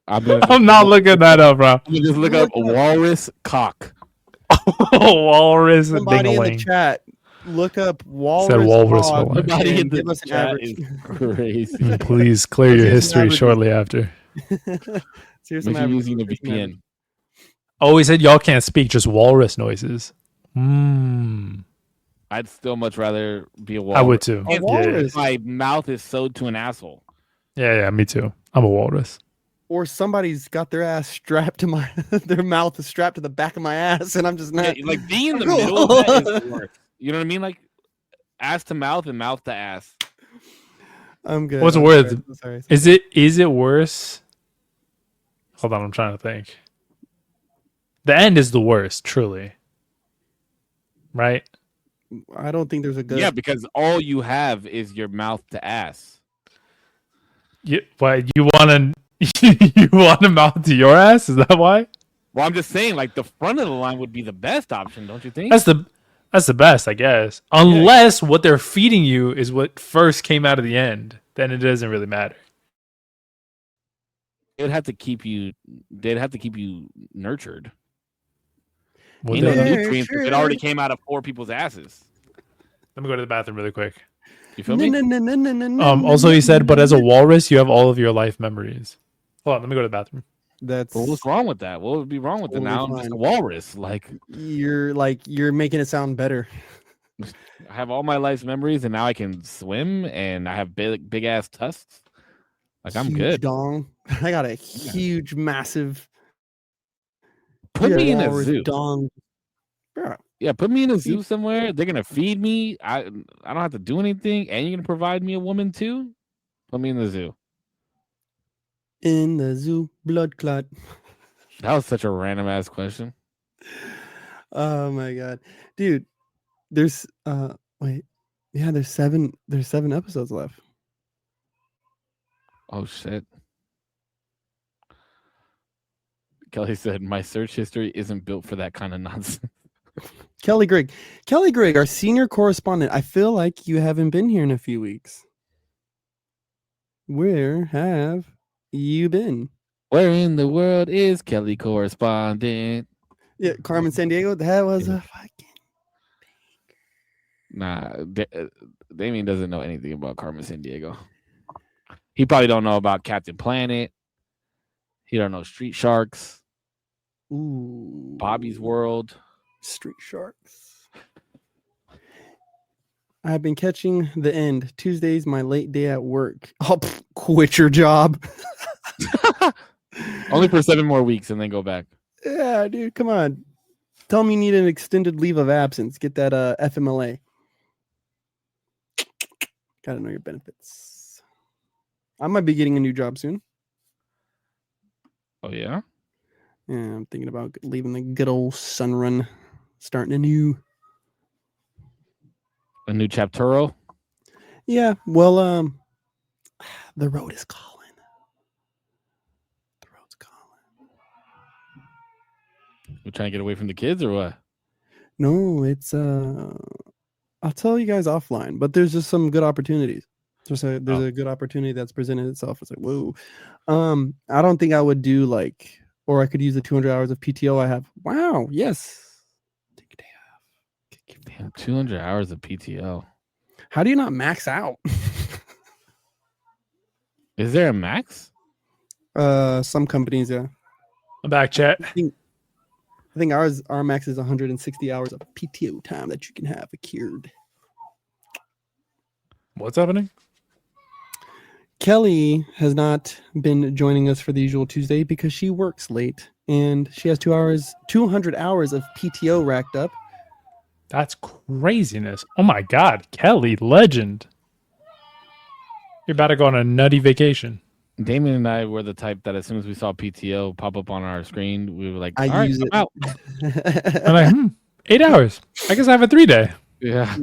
I'm not looking that up, bro. You just look up walrus cock. Walrus. Somebody in the chat. Look up walrus. Said walrus. Somebody in the chat is crazy. Please clear your history shortly after. Make sure you're using a VPN. Oh, he said y'all can't speak, just walrus noises. I'd still much rather be a walrus. I would too. A walrus. My mouth is sewed to an asshole. Yeah, me too. I'm a walrus. Or somebody's got their ass strapped to their mouth is strapped to the back of my ass, and I'm just not. Yeah, like being in the middle of that is the worst. You know what I mean? Like ass to mouth and mouth to ass. I'm good. What's worse? Sorry. Is it worse? Hold on, I'm trying to think. The end is the worst, truly. Right? I don't think there's a good. Yeah, because all you have is your mouth to ass. You want a mouth to your ass? Is that why? Well, I'm just saying, like the front of the line would be the best option, don't you think? That's the best, I guess. Unless what they're feeding you is what first came out of the end, then it doesn't really matter. They'd have to keep you nurtured. Well, you know the nutrients if it already came out of 4 people's asses. Let me go to the bathroom really quick. You feel me? Also, he said, but as a walrus, you have all of your life memories. Hold on, let me go to the bathroom. What's wrong with that? What would be wrong with it now? I'm just a walrus. You're making it sound better. I have all my life's memories, and now I can swim, and I have big ass tusks. Like I'm good. Dong. I got a huge, massive. Put me in a zoo. Dong. Yeah, put me in a zoo somewhere. They're gonna feed me. I don't have to do anything, and you're gonna provide me a woman too. Put me in the zoo. In the zoo, blood clot. That was such a random ass question. Oh my god, dude. There's there's 7 episodes left. Oh shit. Kelly said, my search history isn't built for that kind of nonsense. Kelly Grigg, our senior correspondent. I feel like you haven't been here in a few weeks. Where have you been? Where in the world is Kelly correspondent? Yeah, Carmen Sandiego. That was a fucking Nah, Damien doesn't know anything about Carmen Sandiego. He probably don't know about Captain Planet. He don't know Street Sharks. Ooh. Bobby's World. Street Sharks. I've been catching the end. Tuesday's my late day at work. Oh, quit your job. Only for 7 more weeks and then go back. Yeah, dude, come on. Tell me you need an extended leave of absence. Get that FMLA. Gotta know your benefits. I might be getting a new job soon. Oh, yeah? Yeah, I'm thinking about leaving the good old Sunrun, starting a new chapturo. Yeah, well, the road is calling. The road's calling. We're trying to get away from the kids or what? No, it's I'll tell you guys offline, but there's just some good opportunities. There's a good opportunity that's presented itself. It's like, whoa. I don't think I would do or I could use the 200 hours of PTO I have. Wow, yes. Take a day off. Damn, 200 hours of PTO. How do you not max out? Is there a max? Some companies, yeah. I'm back, chat. I think our max is 160 hours of PTO time that you can have accrued. What's happening? Kelly has not been joining us for the usual Tuesday because she works late and she has 200 hours of PTO racked up. That's craziness. Oh my God, Kelly, legend. You're about to go on a nutty vacation. Damien and I were the type that as soon as we saw PTO pop up on our screen, we were like, I all right, use I'm it. out. I'm like, 8 hours. I guess I have a 3-day. Yeah.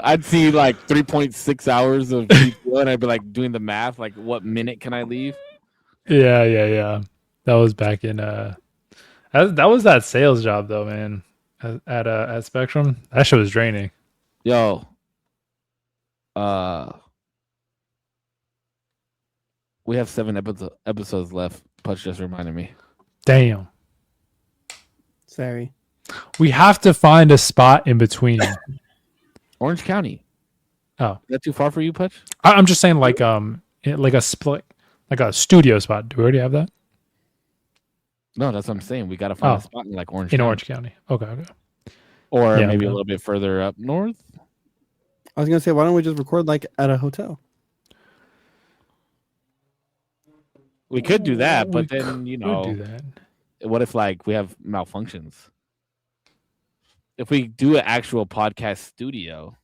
I'd see like 3.6 hours of PTO and I'd be like doing the math, like what minute can I leave? Yeah. That was back in that was that sales job though, man. At Spectrum. That shit was draining. Yo. We have 7 episodes left. Putch just reminded me. Damn. Sorry. We have to find a spot in between. Orange County. Oh. Is that too far for you, Putch? I'm just saying like a split, like a studio spot. Do we already have that? No, that's what I'm saying. We got to find a spot in like Orange County. Okay. Or maybe a little bit further up north. I was going to say, why don't we just record like at a hotel? We could do that, but then, do that. What if like we have malfunctions? If we do an actual podcast studio,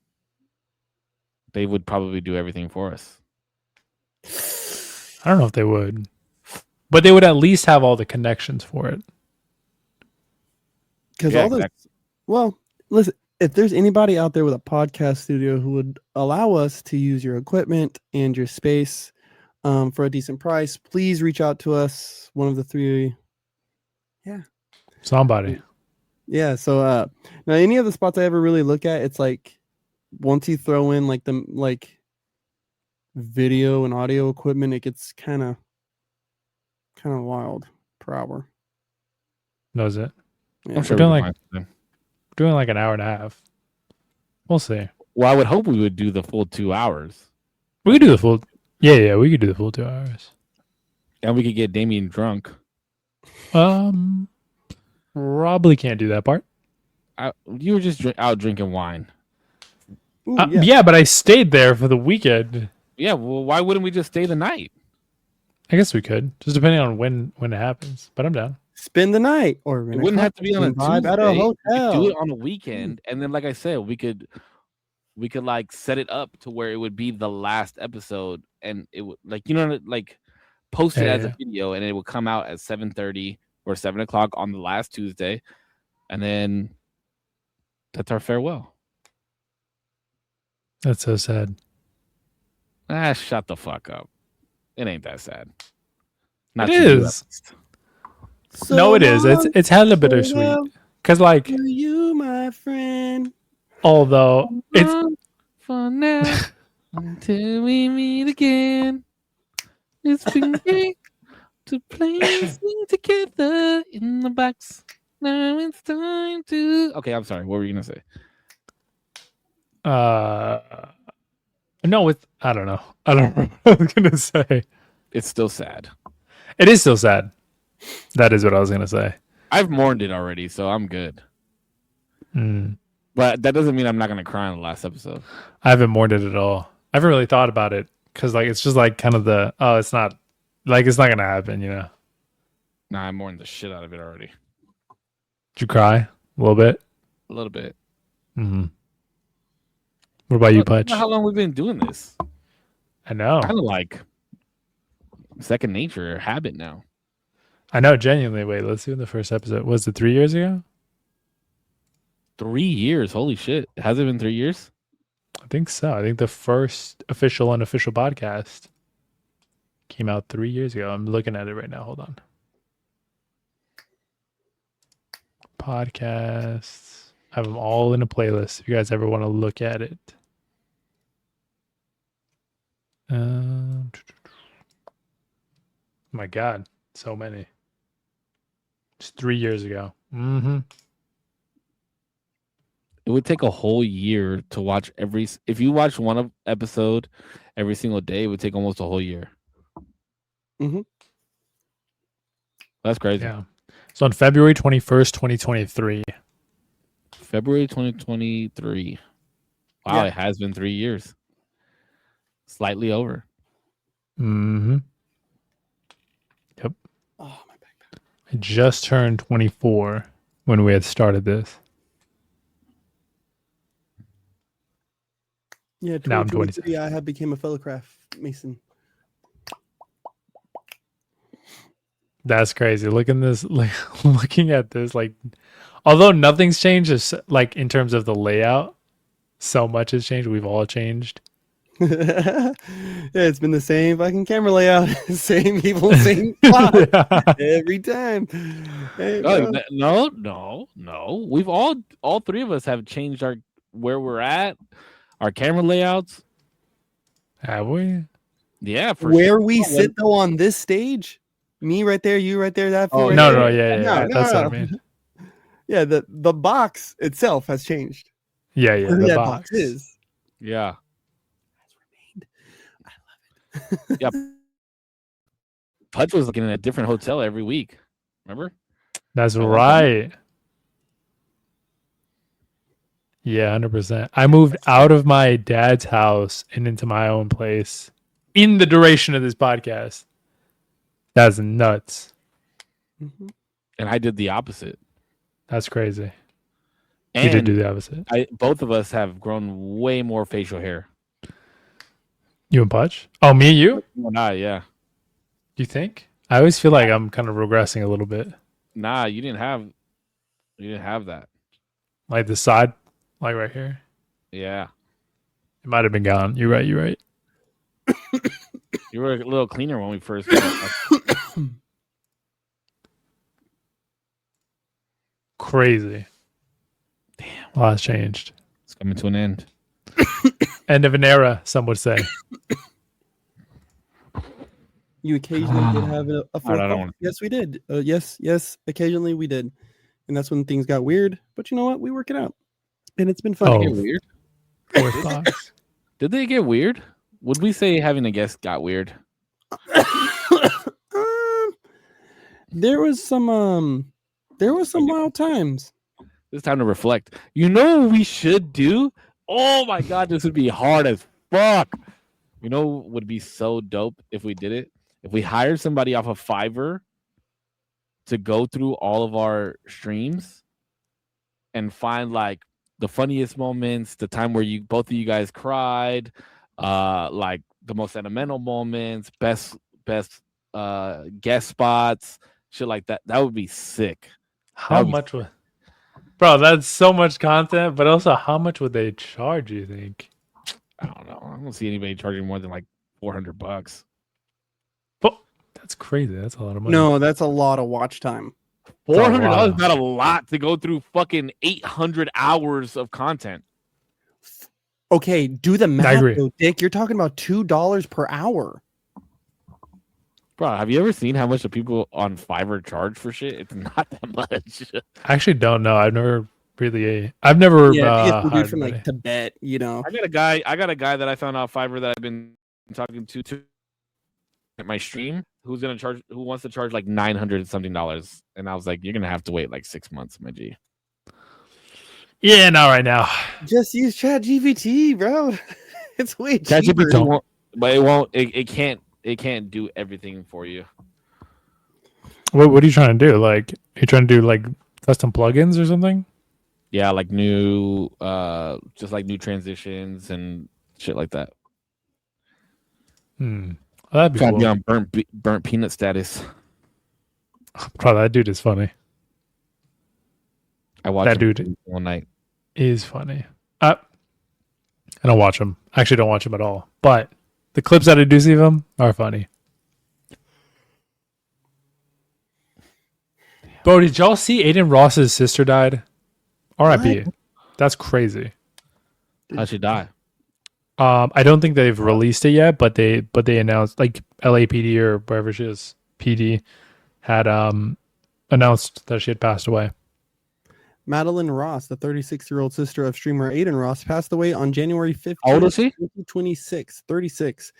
they would probably do everything for us. I don't know if they would, but they would at least have all the connections for it. Because well, listen, if there's anybody out there with a podcast studio who would allow us to use your equipment and your space for a decent price, please reach out to us. One of the 3. Yeah. Somebody. Yeah. So now any of the spots I ever really look at, it's like once you throw in like the video and audio equipment, it gets kind of wild per hour. Knows it. Yeah. I'm sure we're doing like an hour and a half. We'll see. Well, I would hope we would do the full 2 hours. We could do the full. Yeah, we could do the full 2 hours. And we could get Damien drunk. Probably can't do that part. You were just out drinking wine. Ooh, yeah, but I stayed there for the weekend. Yeah, well, why wouldn't we just stay the night? I guess we could, just depending on when it happens. But I'm down. Spend the night, or it wouldn't have to be on a Tuesday. At a hotel. We could do it on a weekend, and then, like I said, we could like set it up to where it would be the last episode, and it would post it as a video, and it would come out at 7:30 or 7 o'clock on the last Tuesday, and then that's our farewell. That's so sad. Shut the fuck up. It ain't that sad. It is. So no, it is. It's hella bittersweet. Because, like, you, my friend. Although it's for now until we meet again. It's been great to play and sing together in the box. Now it's time to. Okay, I'm sorry. What were you gonna say? No, I don't know. I don't know what I was gonna say. It's still sad. It is still sad. That is what I was gonna say. I've mourned it already, so I'm good. But that doesn't mean I'm not gonna cry on the last episode. I haven't mourned it at all. I haven't really thought about it because like it's just like kind of it's not gonna happen, you know. Nah, I mourned the shit out of it already. Did you cry a little bit? A little bit. Mm-hmm. What about you, Putch? How long we've been doing this? I know. Kind of like second nature or habit now. I know, genuinely. Wait, let's do the first episode. Was it 3 years ago? 3 years. Holy shit. Has it been 3 years? I think so. I think the first official unofficial podcast came out 3 years ago. I'm looking at it right now. Hold on. Podcasts. I have them all in a playlist if you guys ever want to look at it. My God, so many. It's 3 years ago. Mm-hmm. It would take a whole year to watch if you watch one episode every single day, it would take almost a whole year. Mm-hmm. That's crazy. Yeah. So on February 21st, 2023. February 2023. Wow, Yeah. It has been 3 years. Slightly over. Mm-hmm. Yep. Oh, my backpack. I just turned 24 when we had started this. Yeah, Now I'm 2023, I have became a fellow craft mason. That's crazy. Looking at this, like, although nothing's changed, like in terms of the layout, so much has changed. We've all changed. Yeah, it's been the same fucking camera layout, same people, same spot every time. Hey, No. We've all three of us have changed where we're at, our camera layouts. Have we? Yeah, for where sure. we sit though on this stage, me right there, you right there, that. Oh, right no, there. yeah. That's what I mean. Yeah, the box itself has changed. Yeah, Where the that box is. Yeah. I love it. Yeah. Pudge was looking at a different hotel every week. Remember? That's right. Yeah, 100%. I moved out of my dad's house and into my own place in the duration of this podcast. That's nuts. Mm-hmm. And I did the opposite. That's crazy. And you did do the opposite. Both of us have grown way more facial hair. You and Pudge? Oh, me and you? Nah, yeah. Do you think? I always feel like I'm kind of regressing a little bit. Nah, you didn't have that. Like the side, like right here. Yeah. It might have been gone. You're right. You were a little cleaner when we first met. Crazy. Damn. A lot's changed. It's coming to an end. End of an era, some would say. You occasionally did have a I don't want to. Yes, we did. Yes, occasionally we did. And that's when things got weird. But you know what? We work it out. And it's been fun. Oh, Get weird. Fourth box. Did they get weird? Would we say having a guest got weird? There was some wild times. It's time to reflect. You know what we should do? Oh my god, this would be hard as fuck. You know what would be so dope if we did it? If we hired somebody off of Fiverr to go through all of our streams and find like the funniest moments, the time where both of you guys cried, like the most sentimental moments, best guest spots, shit like that. That would be sick. How much would, bro? That's so much content, but also how much would they charge? You think? I don't know. I don't see anybody charging more than like $400. But that's crazy. That's a lot of money. No, that's a lot of watch time. $400 is not a lot to go through fucking 800 hours of content. Okay, do the math, I agree. though, Dick. You're talking about $2 per hour. Bro, have you ever seen how much the people on Fiverr charge for shit? It's not that much. I actually don't know. I've never. Yeah, you get some dude from anybody. like Tibet, you know. I got a guy that I found out Fiverr that I've been talking to at my stream who wants to charge like $900 something. And I was like, you're gonna have to wait like 6 months, my G. Yeah, not right now. Just use ChatGPT, bro. It's way cheaper. ChatGPT won't, but it won't. It can't. It can't do everything for you. What are you trying to do? Like, are you trying to do like custom plugins or something? Yeah, like new, just like new transitions and shit like that. Well, that'd be Gotta cool. be on burnt peanut status. Bro, that dude is funny. I watched that dude one night. Is funny. I don't watch him. I actually don't watch him at all. But the clips that I do see of him are funny. Bro, did y'all see Aiden Ross's sister died? R.I.P. That's crazy. How'd she die? I don't think they've released it yet, but they announced, like, LAPD or wherever she is, PD had announced that she had passed away. Madeline Ross, the 36-year-old sister of streamer Aiden Ross, passed away on January 15th, How old is she? 2026, 36,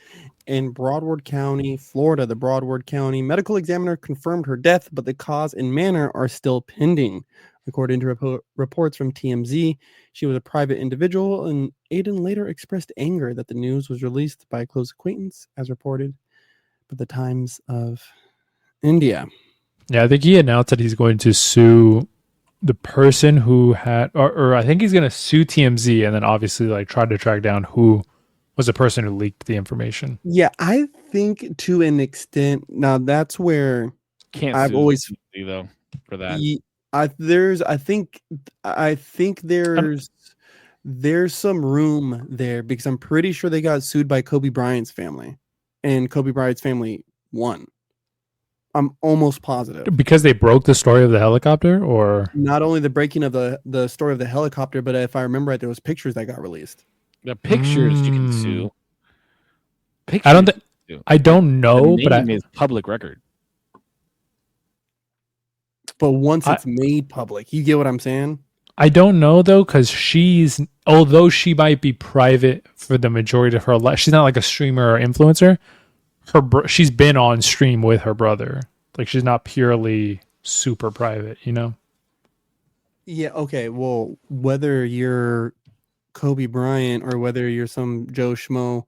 in Broward County, Florida. The Broward County medical examiner confirmed her death, but the cause and manner are still pending. According to reports from TMZ, she was a private individual, and Aiden later expressed anger that the news was released by a close acquaintance, as reported by the Times of India. Yeah, I think he announced that he's going to sue the person who had, or I think he's going to sue TMZ and then obviously like try to track down who was the person who leaked the information. Yeah, I think to an extent. Now that's where I've always TMZ, though, for that. I think there's some room there because I'm pretty sure they got sued by Kobe Bryant's family, and Kobe Bryant's family won. I'm almost positive. Because they broke the story of the helicopter, or not only the breaking of the story of the helicopter, but if I remember right, there was pictures that got released. The pictures you can sue. Pictures I don't know, but it's public record. But once it's made public, you get what I'm saying? I don't know though, because although she might be private for the majority of her life, she's not like a streamer or influencer. She's been on stream with her brother. Like, she's not purely super private, you know? Yeah, okay. Well, whether you're Kobe Bryant or whether you're some Joe Schmo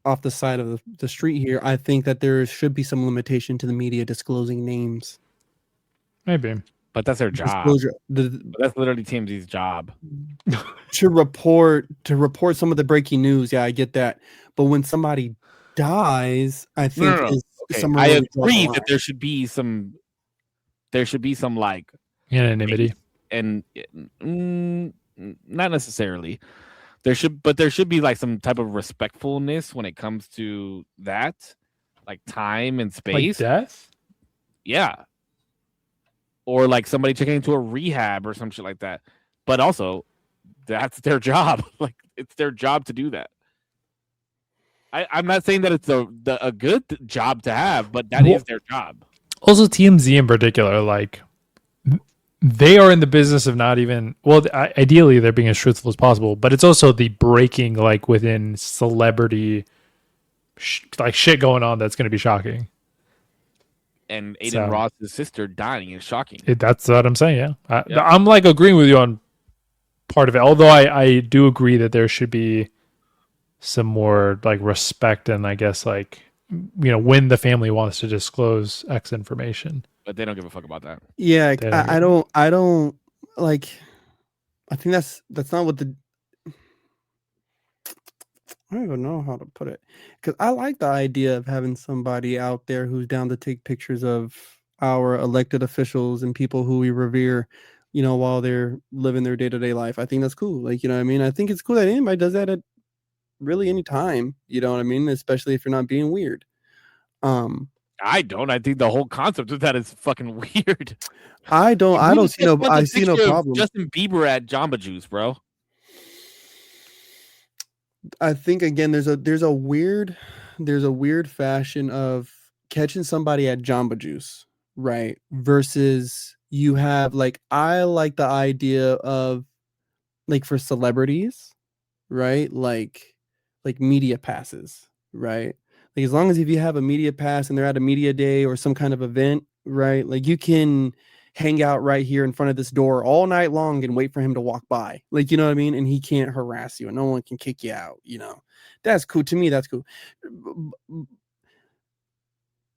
off the side of the street here, I think that there should be some limitation to the media disclosing names. Maybe. But that's their job. That's literally TMZ's job. to report some of the breaking news. Yeah, I get that. But when somebody dies, I think I agree that there should be some like anonymity, and not necessarily. There should be like some type of respectfulness when it comes to that, like time and space. Like death? Yeah. Or like somebody checking into a rehab or some shit like that. But also, that's their job. Like, it's their job to do that. I'm not saying that it's a good job to have, but that is their job. Also, TMZ in particular, like, they are in the business of not even, well, ideally they're being as truthful as possible, but it's also the breaking, like, within celebrity, like, shit going on that's going to be shocking. And Aiden Ross's sister dying is shocking. That's what I'm saying, yeah. I'm, like, agreeing with you on part of it, although I do agree that there should be some more, like, respect and, I guess, like, you know, when the family wants to disclose X information. But they don't give a fuck about that. Yeah, I don't like. I think that's not what I don't even know how to put it, because I like the idea of having somebody out there who's down to take pictures of our elected officials and people who we revere, you know, while they're living their day-to-day life. I think that's cool. Like, you know what I mean? I think it's cool that anybody does that at really any time. You know what I mean? Especially if you're not being weird. I don't. I think the whole concept of that is fucking weird. I see no problem. Justin Bieber at Jamba Juice, bro. I think again, there's a weird fashion of catching somebody at Jamba Juice, right? Versus you have, like, I like the idea of, like, for celebrities, right? Like media passes, right? Like, as long as if you have a media pass and they're at a media day or some kind of event, right? Like, you can hang out right here in front of this door all night long and wait for him to walk by. Like, you know what I mean? And he can't harass you and no one can kick you out, you know. That's cool. To me, that's cool.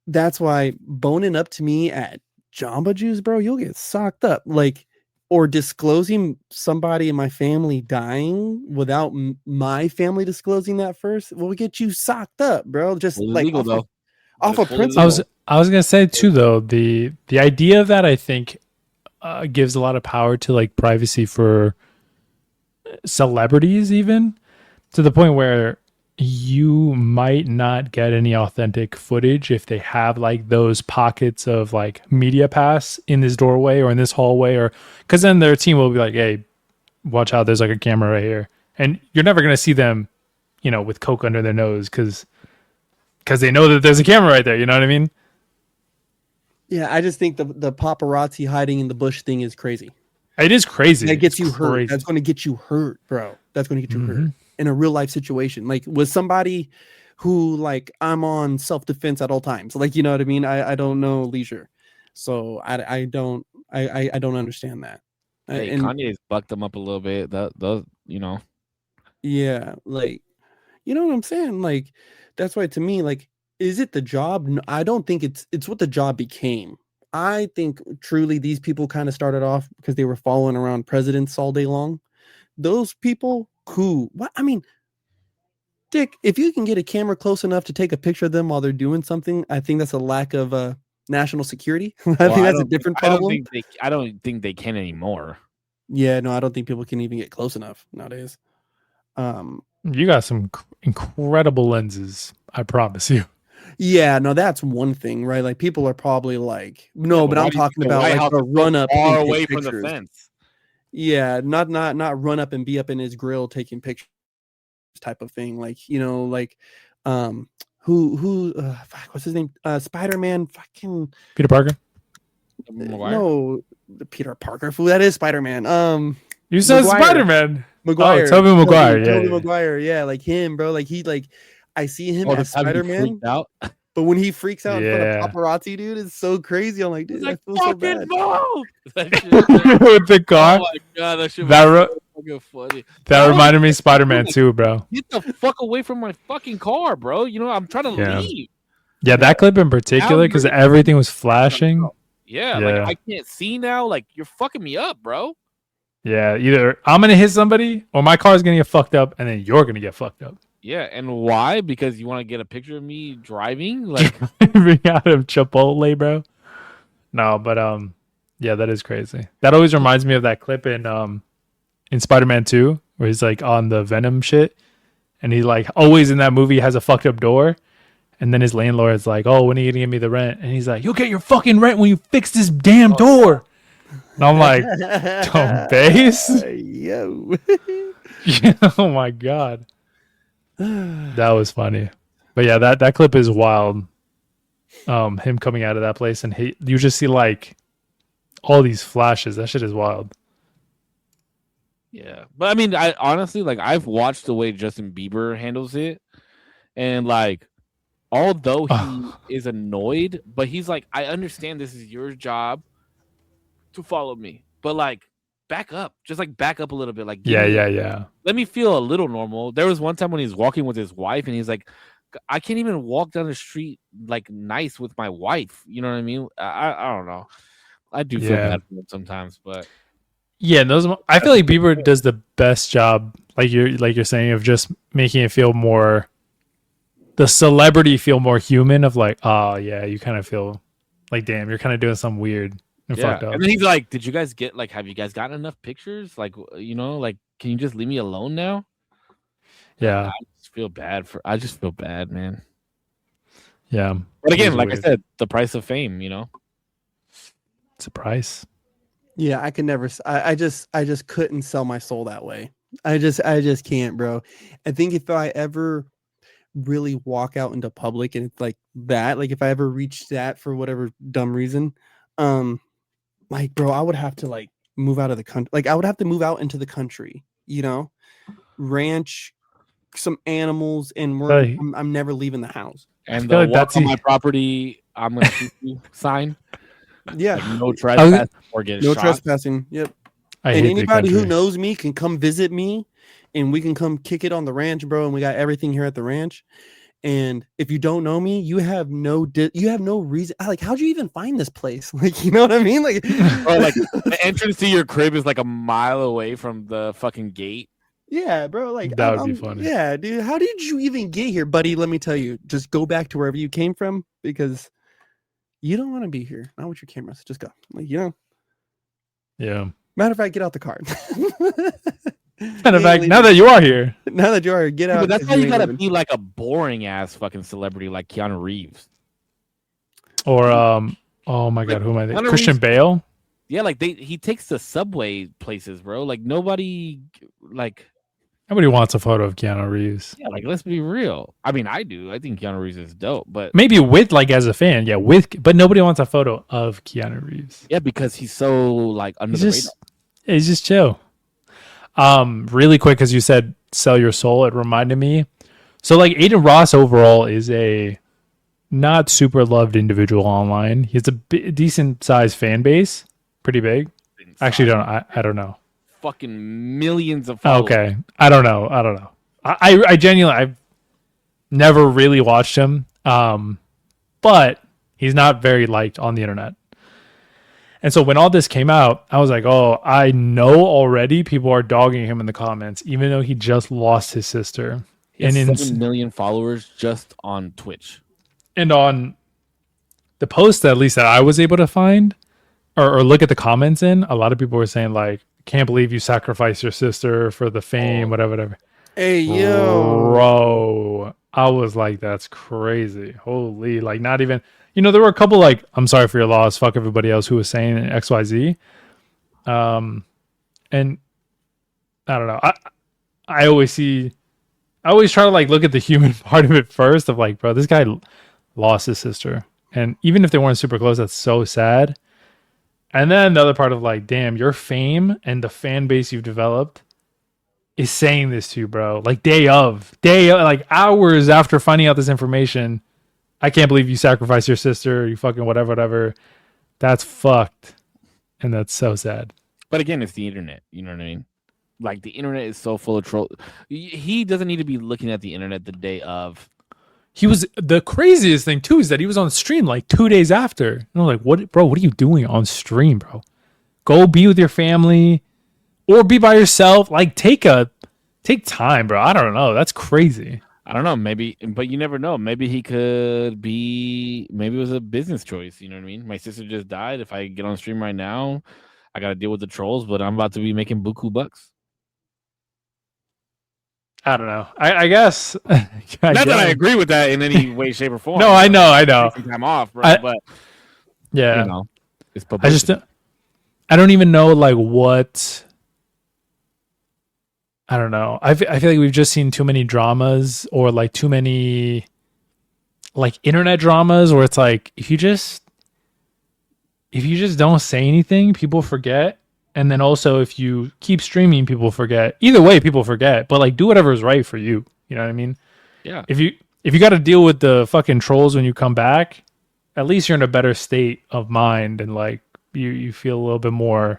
That's why boning up to me at Jamba Juice, bro, you'll get socked up. Like, or disclosing somebody in my family dying without my family disclosing that first will get you socked up, bro. Just Well, like illegal, though. off of Fully principle. legal. I was gonna say too, though, the idea of that, I think, gives a lot of power to like privacy for celebrities, even to the point where you might not get any authentic footage if they have like those pockets of like media pass in this doorway or in this hallway, or because then their team will be like, hey, watch out, there's like a camera right here, and you're never going to see them, you know, with coke under their nose because they know that there's a camera right there, you know what I mean? Yeah, I just think the paparazzi hiding in the bush thing is crazy. It is crazy. That gets It's you hurt. crazy. That's going to get you hurt, bro. That's going to get you hurt in a real life situation. Like with somebody who, like, I'm on self-defense at all times. Like, you know what I mean? I don't know leisure. So I don't understand that. Hey, And Kanye's bucked them up a little bit. Those, you know. yeah, like, you know what I'm saying? Like, that's why to me, like, is it the job? No, I don't think it's what the job became. I think truly these people kind of started off because they were following around presidents all day long. Those people who, what I mean, Dick, if you can get a camera close enough to take a picture of them while they're doing something, I think that's a lack of national security. I think that's a different problem. I don't think they can anymore. Yeah, no, I don't think people can even get close enough nowadays. You got some incredible lenses, I promise you. Yeah, no, that's one thing, right? Like people are probably like, no, but I'm talking about like a run up far away from the fence. Yeah, not run up and be up in his grill taking pictures type of thing. Like, you know, like what's his name? Spider-Man, fucking Peter Parker. No, Peter Parker. Fool, that is Spider-Man. You said Spider-Man. Maguire. Oh, Tobey Maguire. Tobey Maguire. Yeah, like him, bro. Like he like I see him as Spider-Man. Out. But when he freaks out in front of paparazzi, dude, it's so crazy. I'm like, dude, I feel so bad. With the car. Oh my god, that shit was so fucking funny. That reminded me of Spider-Man 2, bro. Get the fuck away from my fucking car, bro. You know, I'm trying to leave. Yeah, that clip in particular, because everything was flashing. Yeah, like I can't see now. Like you're fucking me up, bro. Yeah, either I'm gonna hit somebody or my car's gonna get fucked up, and then you're gonna get fucked up. Yeah, and why? Because you want to get a picture of me driving, like driving out of Chipotle, bro. No, but yeah, that is crazy. That always reminds me of that clip in Spider-Man 2 where he's like on the Venom shit, and he like always in that movie has a fucked up door, and then his landlord's like, "Oh, when are you gonna give me the rent?" And he's like, "You'll get your fucking rent when you fix this damn door." And I'm like, "Don't base." Yo. Oh my god. That was funny. But yeah, that clip is wild. Him coming out of that place and you just see like all these flashes. That shit is wild. Yeah. But I mean, I honestly, like, I've watched the way Justin Bieber handles it, and like, although he is annoyed, but he's like, I understand this is your job to follow me, but like, back up, just like back up a little bit. Like, yeah. Let me feel a little normal. There was one time when he's walking with his wife, and he's like, I can't even walk down the street like nice with my wife. You know what I mean? I don't know. I do feel bad for him sometimes, but yeah, I feel like Bieber does the best job, like you're saying, of just making it feel more, the celebrity feel more human. Of like, oh yeah, you kind of feel like, damn, you're kind of doing something weird and fucked up. And then he's like, did you guys get like, have you guys gotten enough pictures? Like, you know, like, can you just leave me alone now? Yeah, I just feel bad, man. Yeah, but again, like weird. I said, the price of fame, you know, it's a price. Yeah, I can never. I just couldn't sell my soul that way. I just can't, bro. I think if I ever really walk out into public and it's like that, like if I ever reach that for whatever dumb reason, like, bro, I would have to like move out of the country. Like I would have to move out into the country, you know, ranch, some animals, and I'm never leaving the house. And the walk on my property, I'm gonna shoot you sign. Yeah. Like, no trespassing or get No shot. trespassing. Yep. And anybody who knows me can come visit me, and we can come kick it on the ranch, bro. And we got everything here at the ranch. And if you don't know me, you have no reason. Like, how'd you even find this place? Like, you know what I mean? Like, or like the entrance to your crib is like a mile away from the fucking gate. Yeah, bro. Like, that would be funny. Yeah, dude. How did you even get here, buddy? Let me tell you. Just go back to wherever you came from, because you don't want to be here. Not with your cameras. Just go. Like, you know. Yeah. Matter of fact, get out the car. Matter of fact, now that you are here, get out. But that's why you gotta be like a boring ass fucking celebrity like Keanu Reeves. Or oh my god, who am I thinking? Keanu Christian Reeves, Bale? Yeah, like he takes the subway places, bro. Like nobody wants a photo of Keanu Reeves. Yeah, like let's be real. I mean, I do. I think Keanu Reeves is dope, but maybe with like as a fan, yeah, but nobody wants a photo of Keanu Reeves. Yeah, because he's so like under the radar. He's just chill. Really quick, because you said sell your soul, it reminded me. So like Aiden Ross overall is a not super loved individual online. He has a decent sized fan base, pretty big. Actually, I don't know. Fucking millions of followers. Okay, I don't know. I genuinely, I've never really watched him. But he's not very liked on the internet. And so when all this came out, I was like, oh, I know already people are dogging him in the comments, even though he just lost his sister. He has 7 million followers just on Twitch. And on the post, at least that I was able to find or look at the comments in, a lot of people were saying like, can't believe you sacrificed your sister for the fame, whatever. Hey, yo. Bro, I was like, that's crazy. Holy, like not even... there were a couple like, I'm sorry for your loss, fuck everybody else who was saying XYZ. And I don't know. I always try to like look at the human part of it first of like, bro, this guy lost his sister. And even if they weren't super close, that's so sad. And then the other part of like, damn, your fame and the fan base you've developed is saying this to you, bro. Like day of, like hours after finding out this information, I can't believe you sacrificed your sister, you fucking whatever. That's fucked. And that's so sad. But again, it's the internet. You know what I mean? Like, the internet is so full of trolls. He doesn't need to be looking at the internet the day of. The craziest thing, too, is that he was on stream like 2 days after. And I'm like, what are you doing on stream, bro? Go be with your family or be by yourself. Like, take time, bro. I don't know. That's crazy. I don't know, maybe, but you never know. Maybe maybe it was a business choice. You know what I mean? My sister just died. If I get on stream right now, I got to deal with the trolls, but I'm about to be making buku bucks. I don't know. I guess. Not that I agree with that in any way, shape, or form. No, I know. Some time off, bro. But yeah, it's publicity. I don't even know like what. I don't know. I feel like we've just seen too many dramas or like too many like internet dramas where it's like if you just don't say anything, people forget. And then also if you keep streaming, people forget. Either way, people forget. But like do whatever is right for you. You know what I mean? Yeah. If you got to deal with the fucking trolls when you come back, at least you're in a better state of mind and like you feel a little bit more,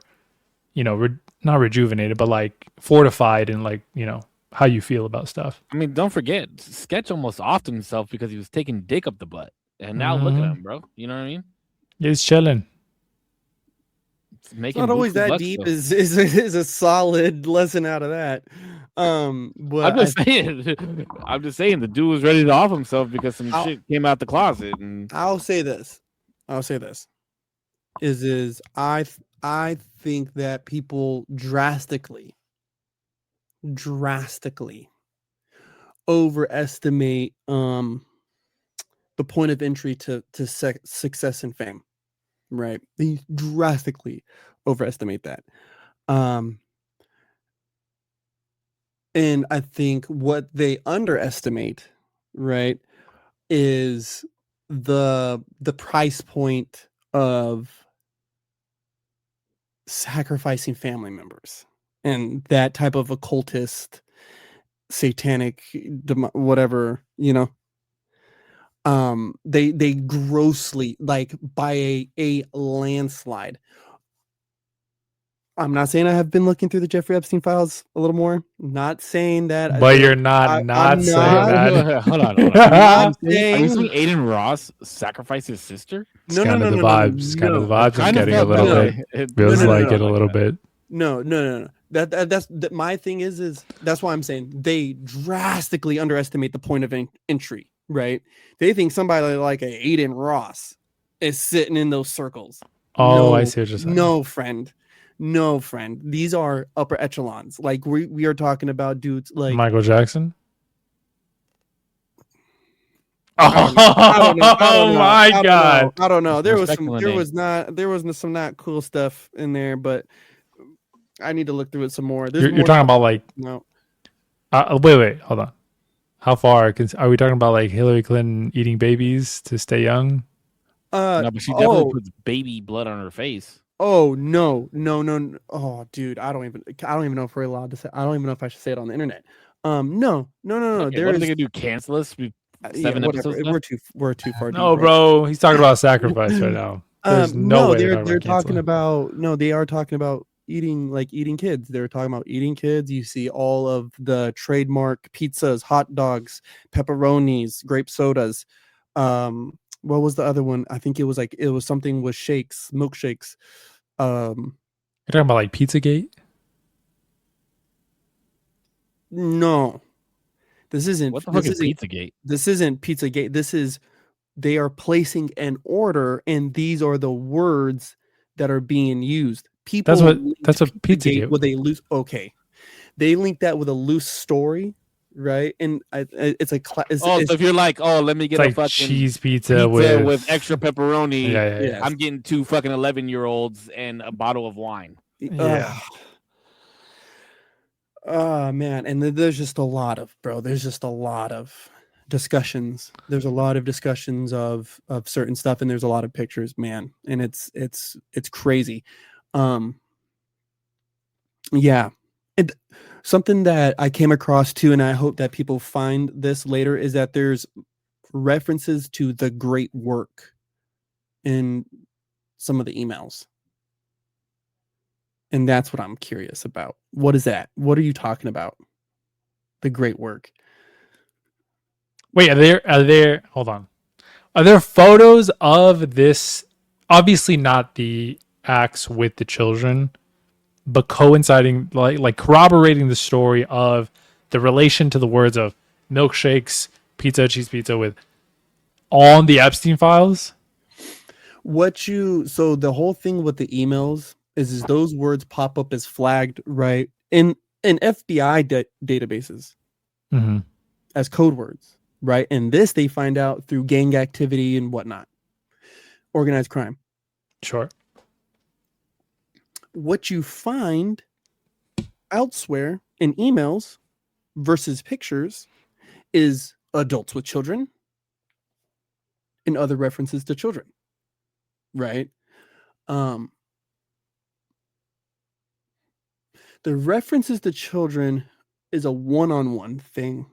not rejuvenated, but like fortified in like, how you feel about stuff. I mean, don't forget, Sketch almost offed himself because he was taking dick up the butt. And now look at him, bro. You know what I mean? He's chilling. It's not always that deep is a solid lesson out of that. But I'm just saying the dude was ready to off himself because some shit came out the closet. And I'll say this. I think that people drastically overestimate the point of entry to success and fame, right? They drastically overestimate that. And I think what they underestimate, right, is the price point of sacrificing family members and that type of occultist, satanic, whatever, They grossly, like by a landslide. I'm not saying I have been looking through the Jeffrey Epstein files a little more. Not saying that. But you're not I'm saying that. Hold on. not Are you saying. saying Aiden Ross sacrificed his sister? It's kind of the vibes. Kind of the vibes. I'm getting a little bit. Feels like it a little bit. No. That's my thing is that's why I'm saying they drastically underestimate the point of entry, right? They think somebody like a Aiden Ross is sitting in those circles. Oh, I see what you're saying. No, friend. These are upper echelons. Like we are talking about dudes like Michael Jackson. I don't know. Oh my God! I don't know. There was some not cool stuff in there, but I need to look through it some more. You're talking about like no. Wait, hold on. How far are we talking about? Like Hillary Clinton eating babies to stay young? No, but she definitely puts baby blood on her face. Oh no. Oh, dude, I don't even know if we're allowed to say. I don't even know if I should say it on the internet. No. Okay, what are they gonna do? Cancel us? 7 episodes. We're too far. No, bro. He's talking about sacrifice right now. There's no way they're talking about. No, they are talking about eating kids. They're talking about eating kids. You see all of the trademark pizzas, hot dogs, pepperonis, grape sodas. What was the other one? I think it was something with shakes, milkshakes. You're talking about like Pizzagate? No. This isn't. What the fuck is Pizzagate? This isn't Pizzagate. This is they are placing an order, and these are the words that are being used. People. That's what Pizzagate. With a loose. Okay, they link that with a loose story, right? And it's like. So if you're like, let me get a fucking cheese pizza with extra pepperoni. Yeah. I'm getting 2 fucking 11-year-olds and a bottle of wine. Yeah. Oh man, and there's just a lot of discussions. There's a lot of discussions of certain stuff, and there's a lot of pictures, man, and it's crazy. Yeah, and something that I came across too, and I hope that people find this later, is that there's references to the great work in some of the emails. And that's what I'm curious about. What is that? What are you talking about? The great work. Wait, are there hold on. Are there photos of this? Obviously not the acts with the children, but coinciding, like corroborating the story of the relation to the words of milkshakes, pizza, cheese pizza with on the Epstein files? So the whole thing with the emails is those words pop up as flagged, right, in FBI databases as code words, right? And this they find out through gang activity and whatnot, organized crime. Sure. What you find elsewhere in emails versus pictures is adults with children and other references to children, right? The references to children is a one-on-one thing.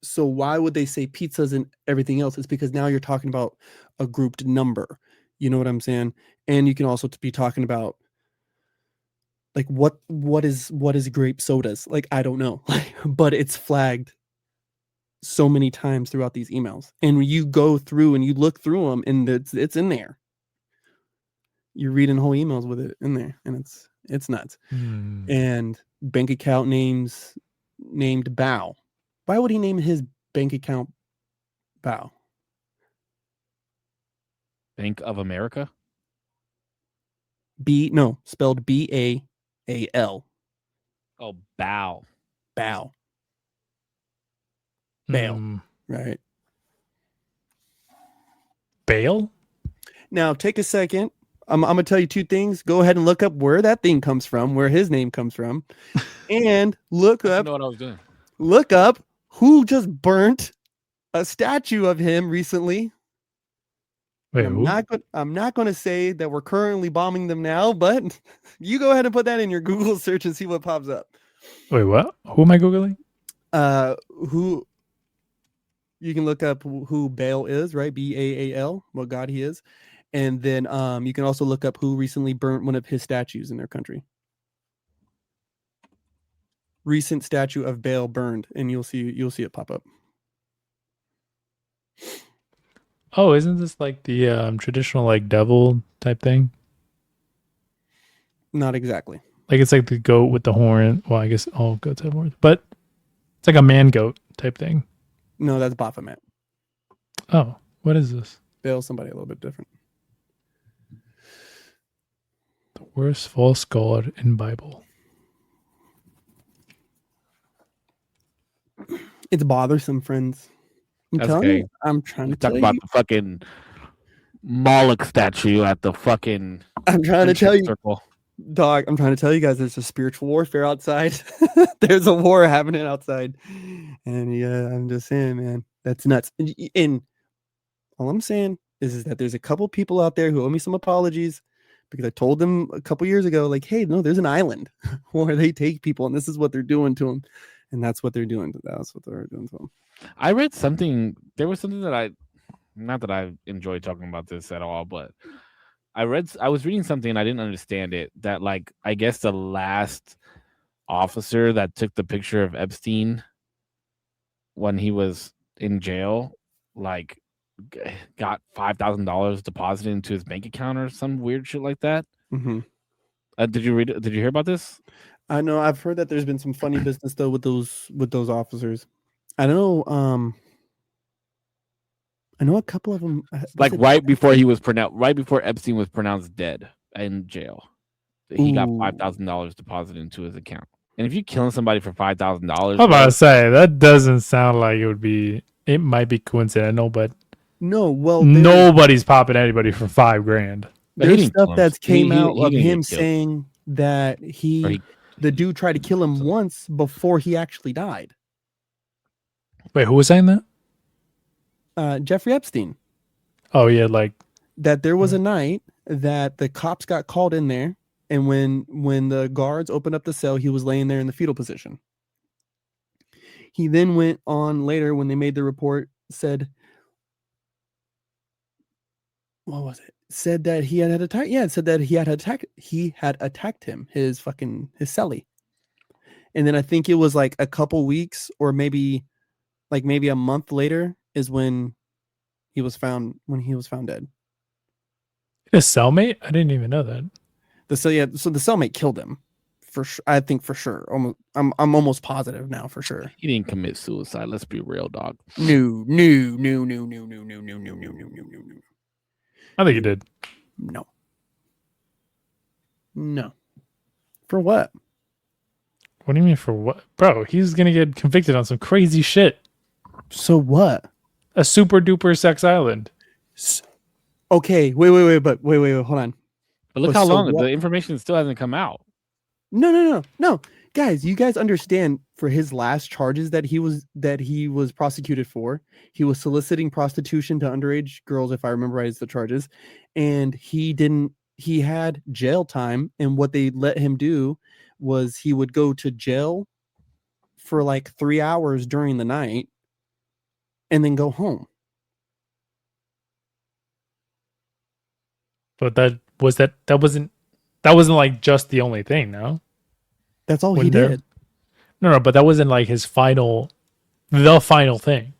So why would they say pizzas and everything else? It's because now you're talking about a grouped number. You know what I'm saying? And you can also be talking about like what is grape sodas? Like I don't know, but it's flagged so many times throughout these emails. And you go through and you look through them, and it's in there. You're reading whole emails with it in there, and it's nuts. And bank account names named Bow. Why would he name his bank account Bow? Bank of America? Spelled B-A-A-L. Oh, Bow. Bow. Bail. Right. Bail? Now take a second. I'm going to tell you 2 things. Go ahead and look up where that thing comes from, where his name comes from, and look up. I know what I was doing. Look up who just burnt a statue of him recently. Wait, I'm not going to say that we're currently bombing them now, but you go ahead and put that in your Google search and see what pops up. Wait, what? Who am I Googling? Who You can look up who Baal is, right? Baal, what god he is. And then you can also look up who recently burnt one of his statues in their country. Recent statue of Baal burned, and you'll see it pop up. Oh, isn't this like the traditional like devil type thing? Not exactly. Like it's like the goat with the horn. Well, I guess all goats have horns, but it's like a man goat type thing. No, that's Baphomet. Oh, what is this? Baal's somebody a little bit different. The worst false god in Bible. It's bothersome, friends. That's okay. I'm trying to talk about the fucking Moloch statue at the fucking. I'm trying to tell you, circle. dog. I'm trying to tell you guys, there's a spiritual warfare outside. There's a war happening outside, and yeah, I'm just saying, man, that's nuts. And all I'm saying is that there's a couple people out there who owe me some apologies because I told them a couple years ago, like, hey, no, there's an island where they take people, and this is what they're doing to them, and that's what they're doing. That's what they're doing to them. I read something. There was something that not that I enjoy talking about this at all, but I was reading something and I didn't understand it. That like I guess the last officer that took the picture of Epstein when he was in jail, like got $5,000 deposited into his bank account or some weird shit like that. Mm-hmm. Did you read it? Did you hear about this? I know. I've heard that there's been some funny business though with those officers. I don't know. I know a couple of them. Like right before Epstein was pronounced dead in jail, he got $5,000 deposited into his account. And if you're killing somebody for $5,000, I'm about to say that doesn't sound like it would be. It might be coincidental, but no. Well, nobody's popping anybody for $5,000. There's stuff that came out of him saying that the dude tried to kill him once before he actually died. Wait, who was saying that? Jeffrey Epstein. Oh yeah, like that there was a night that the cops got called in there, and when the guards opened up the cell, he was laying there in the fetal position. He then went on later when they made the report, said, what was it? Said that he had attacked. Yeah, it said that he had attacked him, his cellie. And then I think it was like a couple weeks or maybe a month later is when he was found dead. His cellmate? I didn't even know that. So the cellmate killed him. For sure, I think for sure. I'm almost positive now for sure. He didn't commit suicide. Let's be real, dog. No. I think he did. No. For what? What do you mean for what? Bro, he's going to get convicted on some crazy shit. So what? A super duper sex island. Okay, wait, hold on. But look how long the information still hasn't come out. No. Guys, you guys understand for his last charges that he was prosecuted for, he was soliciting prostitution to underage girls, if I remember right, is the charges. And he had jail time, and what they let him do was he would go to jail for like 3 hours during the night and then go home. But that wasn't like just the only thing, no? That's all he did. No, but that wasn't like the final thing.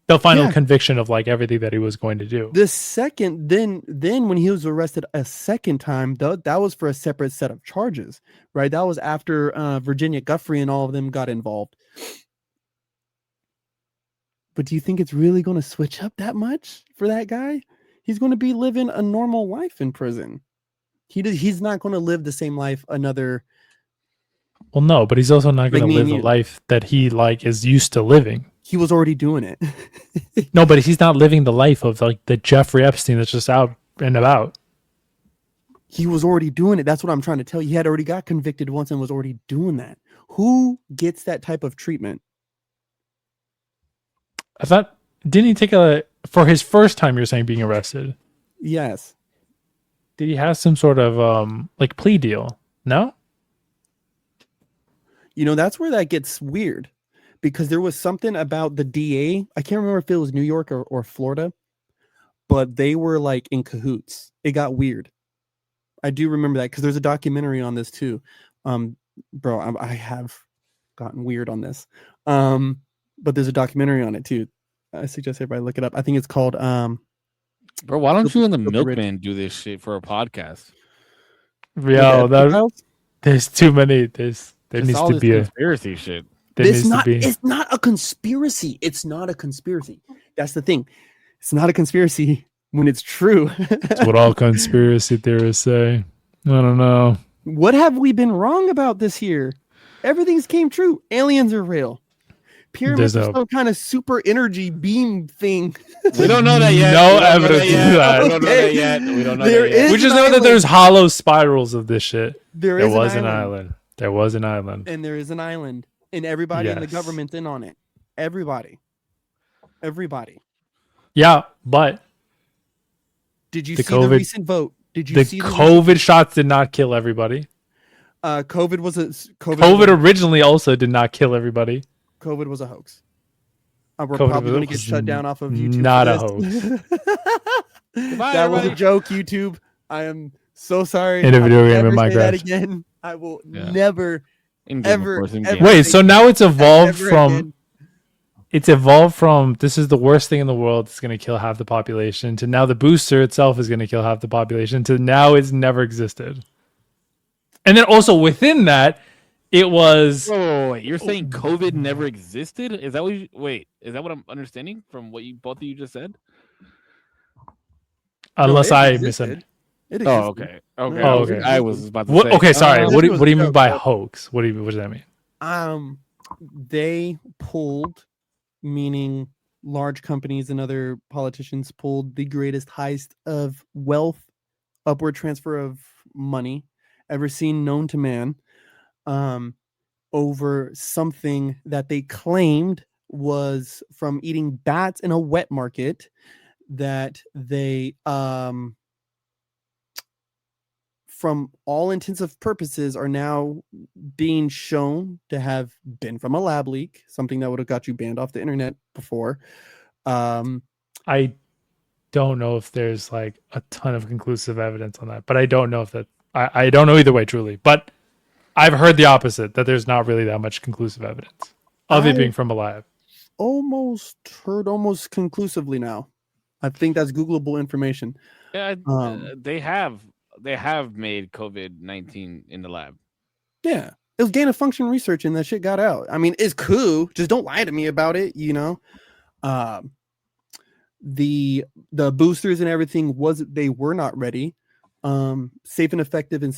The final conviction of like everything that he was going to do. The second, then when he was arrested a second time, that was for a separate set of charges, right? That was after Virginia Giuffre and all of them got involved. But do you think it's really going to switch up that much for that guy? He's going to be living a normal life in prison. He's not going to live the same life another. Well, no, but he's also not going to live the life that he like is used to living. He was already doing it. No, but he's not living the life of like the Jeffrey Epstein that's just out and about. He was already doing it. That's what I'm trying to tell you. He had already got convicted once and was already doing that. Who gets that type of treatment? I thought, didn't he take for his first time, you're saying, being arrested? Yes. Did he have some sort of like plea deal? No? That's where that gets weird, because there was something about the DA. I can't remember if it was New York or Florida, but they were like in cahoots. It got weird. I do remember that because there's a documentary on this too. Bro, I have gotten weird on this. But there's a documentary on it too. I suggest everybody look it up. I think it's called Bro, why don't you and the Milkman do this shit for a podcast? Yo, there's too many. There needs to be a conspiracy shit. It's not a conspiracy. It's not a conspiracy. That's the thing. It's not a conspiracy when it's true. That's what all conspiracy theorists say. I don't know. What have we been wrong about this year? Everything's came true. Aliens are real. Pyramids are some kind of super energy beam thing. We don't know that yet. No evidence of that. We don't know that yet. We don't know that yet. We just know that there's hollow spirals of this shit. There was an island. There was an island. And there is an island. And everybody in the government's in on it. Everybody. Yeah, but did you see the recent vote? Did you see the COVID shots did not kill everybody? COVID originally also did not kill everybody. COVID was a hoax. We're probably going to get shut down off of YouTube. Not a hoax. That was a joke, YouTube. I am so sorry. In a video game in Minecraft. That again. I will never, ever. Wait, so now it's evolved from. It's evolved from this is the worst thing in the world. It's going to kill half the population. To now the booster itself is going to kill half the population. To now it's never existed. And then also within that, it was. Wait, you're saying COVID never existed? Is that what? Is that what I'm understanding from what both of you just said? Unless I misunderstood. Okay. I was about to say. Okay, sorry. What do you mean by hoax? What does that mean? They pulled, meaning large companies and other politicians pulled the greatest heist of wealth, upward transfer of money ever seen known to man. Over something that they claimed was from eating bats in a wet market that they, from all intensive purposes, are now being shown to have been from a lab leak, something that would have got you banned off the internet before. I don't know if there's like a ton of conclusive evidence on that, but I don't know if that, I don't know either way, truly, but I've heard the opposite, that there's not really that much conclusive evidence of it being from a lab. Almost conclusively now. I think that's Googleable information. Yeah, they have made COVID-19 in the lab. Yeah, it was gain of function research, and that shit got out. I mean, it's cool. Just don't lie to me about it. You know, the boosters and everything they were not ready. Safe and effective was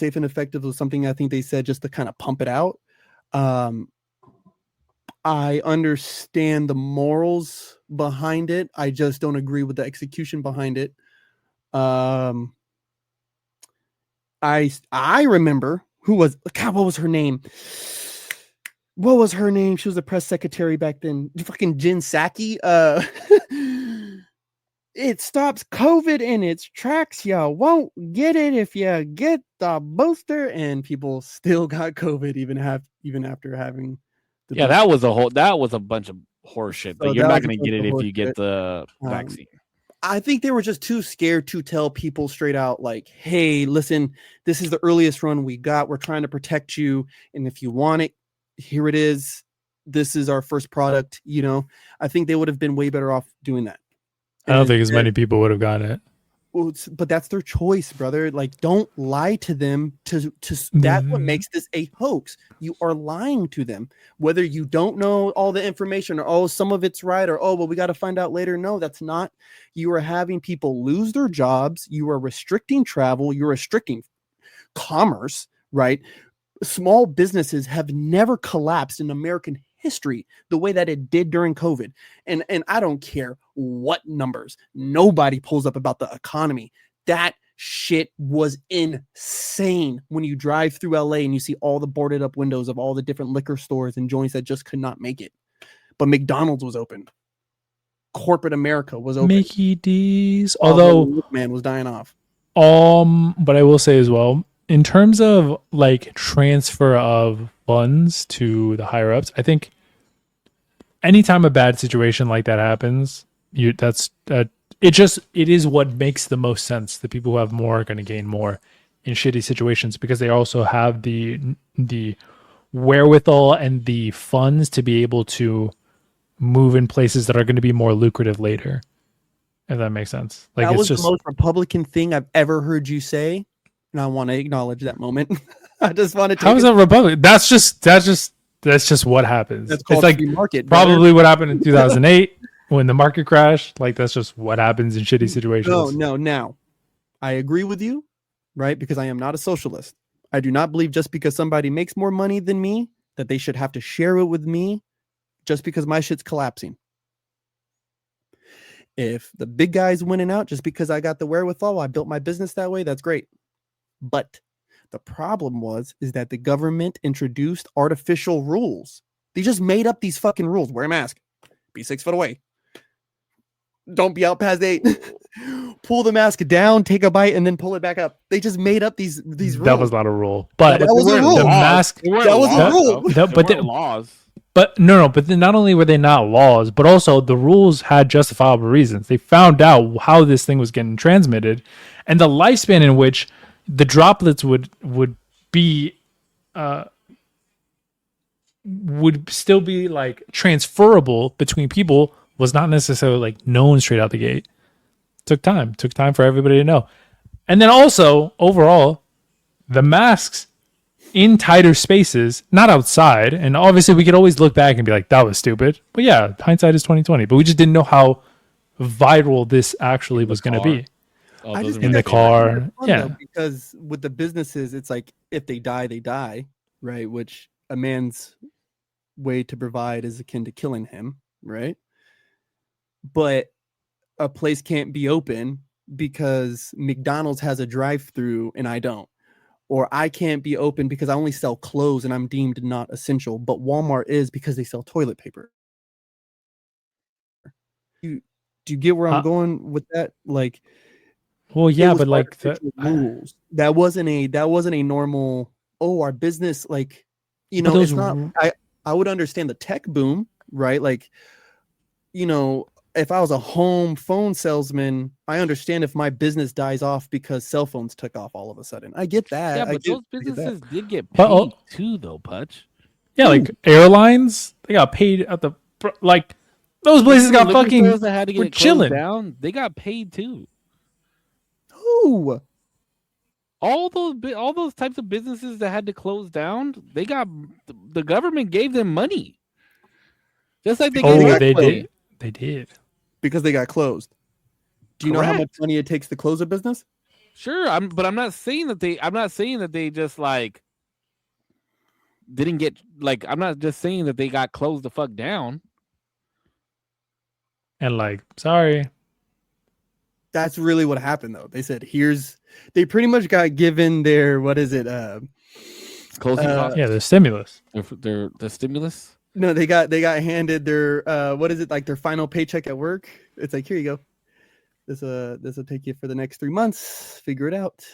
something I think they said just to kind of pump it out. I understand the morals behind it. I just don't agree with the execution behind it. I remember what was her name? What was her name? She was a press secretary back then. Fucking Jen Psaki. It stops COVID in its tracks. Y'all won't get it if you get the booster, and people still got COVID even after having. That was a bunch of horse shit. But you're not going to get it if you get the vaccine. I think they were just too scared to tell people straight out, like, hey, listen, this is the earliest run we got. We're trying to protect you. And if you want it, here it is. This is our first product. You know, I think they would have been way better off doing that. I don't think as many people would have gotten it. Well, but that's their choice, brother. Like, don't lie to them. That's what makes this a hoax. You are lying to them, whether you don't know all the information, or some of it's right, or we got to find out later. No, that's not. You are having people lose their jobs. You are restricting travel. You're restricting commerce. Right? Small businesses have never collapsed in American history the way that it did during COVID. And I don't care what numbers nobody pulls up about the economy. That shit was insane when you drive through LA and you see all the boarded up windows of all the different liquor stores and joints that just could not make it. But McDonald's was open. Corporate America was open. Mickey D's. Although man was dying off. But I will say as well, in terms of like transfer of funds to the higher ups, I think anytime a bad situation like that happens, it is what makes the most sense. The people who have more are going to gain more in shitty situations because they also have the wherewithal and the funds to be able to move in places that are going to be more lucrative later. If that makes sense. Like, that it's was just the most Republican thing I've ever heard you say, and I want to acknowledge that moment. I just want to. How is that Republican? That's just what happens. That's called it's like free market, probably what happened in 2008 when the market crashed. Like, that's just what happens in shitty situations. No. Now, I agree with you, right? Because I am not a socialist. I do not believe just because somebody makes more money than me that they should have to share it with me just because my shit's collapsing. If the big guy's winning out just because I got the wherewithal, I built my business that way, that's great. But the problem is that the government introduced artificial rules. They just made up these fucking rules. Wear a mask. Be 6 foot away. Don't be out past 8. Pull the mask down, take a bite, and then pull it back up. They just made up these rules. That was not a rule. But that was a rule. The mask. That was a rule. But the laws. But no. But then not only were they not laws, but also the rules had justifiable reasons. They found out how this thing was getting transmitted, and the lifespan in which the droplets would be would still be like transferable between people was not necessarily like known straight out the gate. Took time for everybody to know. And then also overall, the masks in tighter spaces, not outside. And obviously we could always look back and be like, that was stupid. But yeah, hindsight is 2020. But we just didn't know how viral this actually was going to be. I just in the car. Yeah. Though, because with the businesses, it's like if they die, they die, right? Which a man's way to provide is akin to killing him, right? But a place can't be open because McDonald's has a drive-through and I don't. Or I can't be open because I only sell clothes and I'm deemed not essential, but Walmart is because they sell toilet paper. Do you get where I'm going with that? Like, well, yeah, but like rules. That wasn't a normal. Oh, our business, like, you know, it's not. I would understand the tech boom, right? Like, you know, if I was a home phone salesman, I understand if my business dies off because cell phones took off all of a sudden. I get that. Yeah, but those businesses did get paid too, though, Putch. Yeah, like airlines, they got paid at the like those places got fucking that had to get chilling down. They got paid too. Who? All those types of businesses that had to close down, they got the government gave them money. Just like they did. Because they got closed. Do you know how much money it takes to close a business? Sure, but I'm not saying that they just like didn't get like I'm not just saying that they got closed the fuck down. And like, sorry. That's really what happened though. They said they pretty much got given their closing costs? Yeah, the stimulus. The stimulus? No, they got handed their their final paycheck at work. It's like, here you go. This will take you for the next 3 months. Figure it out.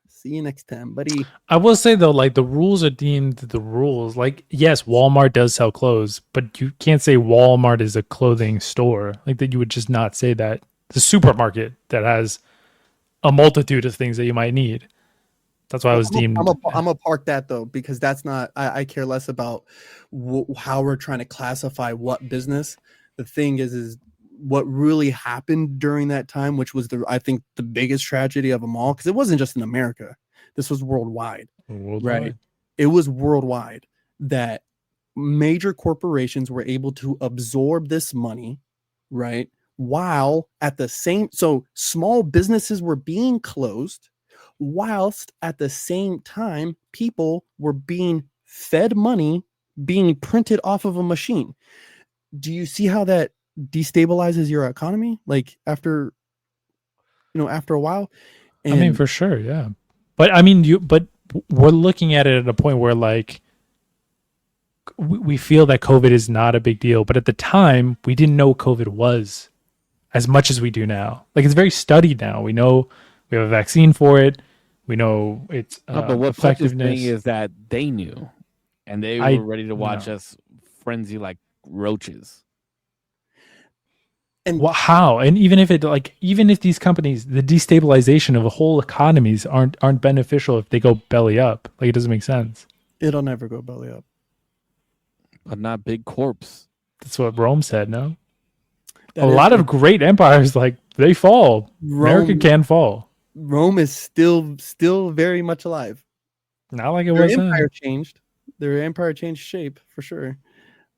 See you next time, buddy. I will say though, like the rules are deemed the rules. Like, yes, Walmart does sell clothes, but you can't say Walmart is a clothing store. Like that, you would just not say that. The supermarket that has a multitude of things that you might need. That's why I was deemed. I'm gonna park that though, because that's not. I care less about how we're trying to classify what business. The thing is what really happened during that time, which was I think the biggest tragedy of them all, because it wasn't just in America. This was worldwide. Right? It was worldwide that major corporations were able to absorb this money, right? While at the so small businesses were being closed, whilst at the same time, people were being fed money being printed off of a machine. Do you see how that destabilizes your economy? Like after a while? I mean, for sure. Yeah. But I mean, but we're looking at it at a point where like, we feel that COVID is not a big deal, but at the time we didn't know what COVID was as much as we do now. Like it's very studied now. We know we have a vaccine for it. We know its but what effectiveness thing is that they knew, and they were ready to watch us frenzy like roaches. And how? And even if these companies, the destabilization of the whole economies aren't beneficial if they go belly up. Like, it doesn't make sense. it'll never go belly up. But not big corpse. That's what Rome said. No, a lot of great empires, like, they fall. America can fall. Rome is still very much alive. Not like it was then. Empire changed. Their empire changed shape for sure,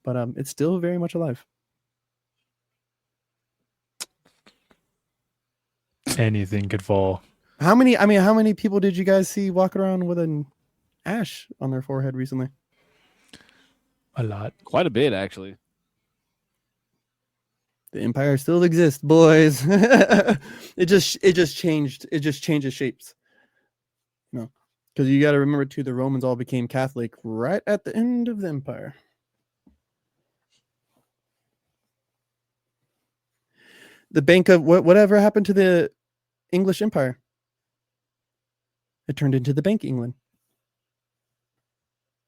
but it's still very much alive. Anything could fall. How many people did you guys see walking around with an ash on their forehead recently? A lot. Quite a bit, actually. The empire still exists, boys. It just changed. It just changes shapes. No, because you got to remember too, the Romans all became Catholic right at the end of the empire. The Bank of whatever happened to the English Empire? It turned into the Bank of England.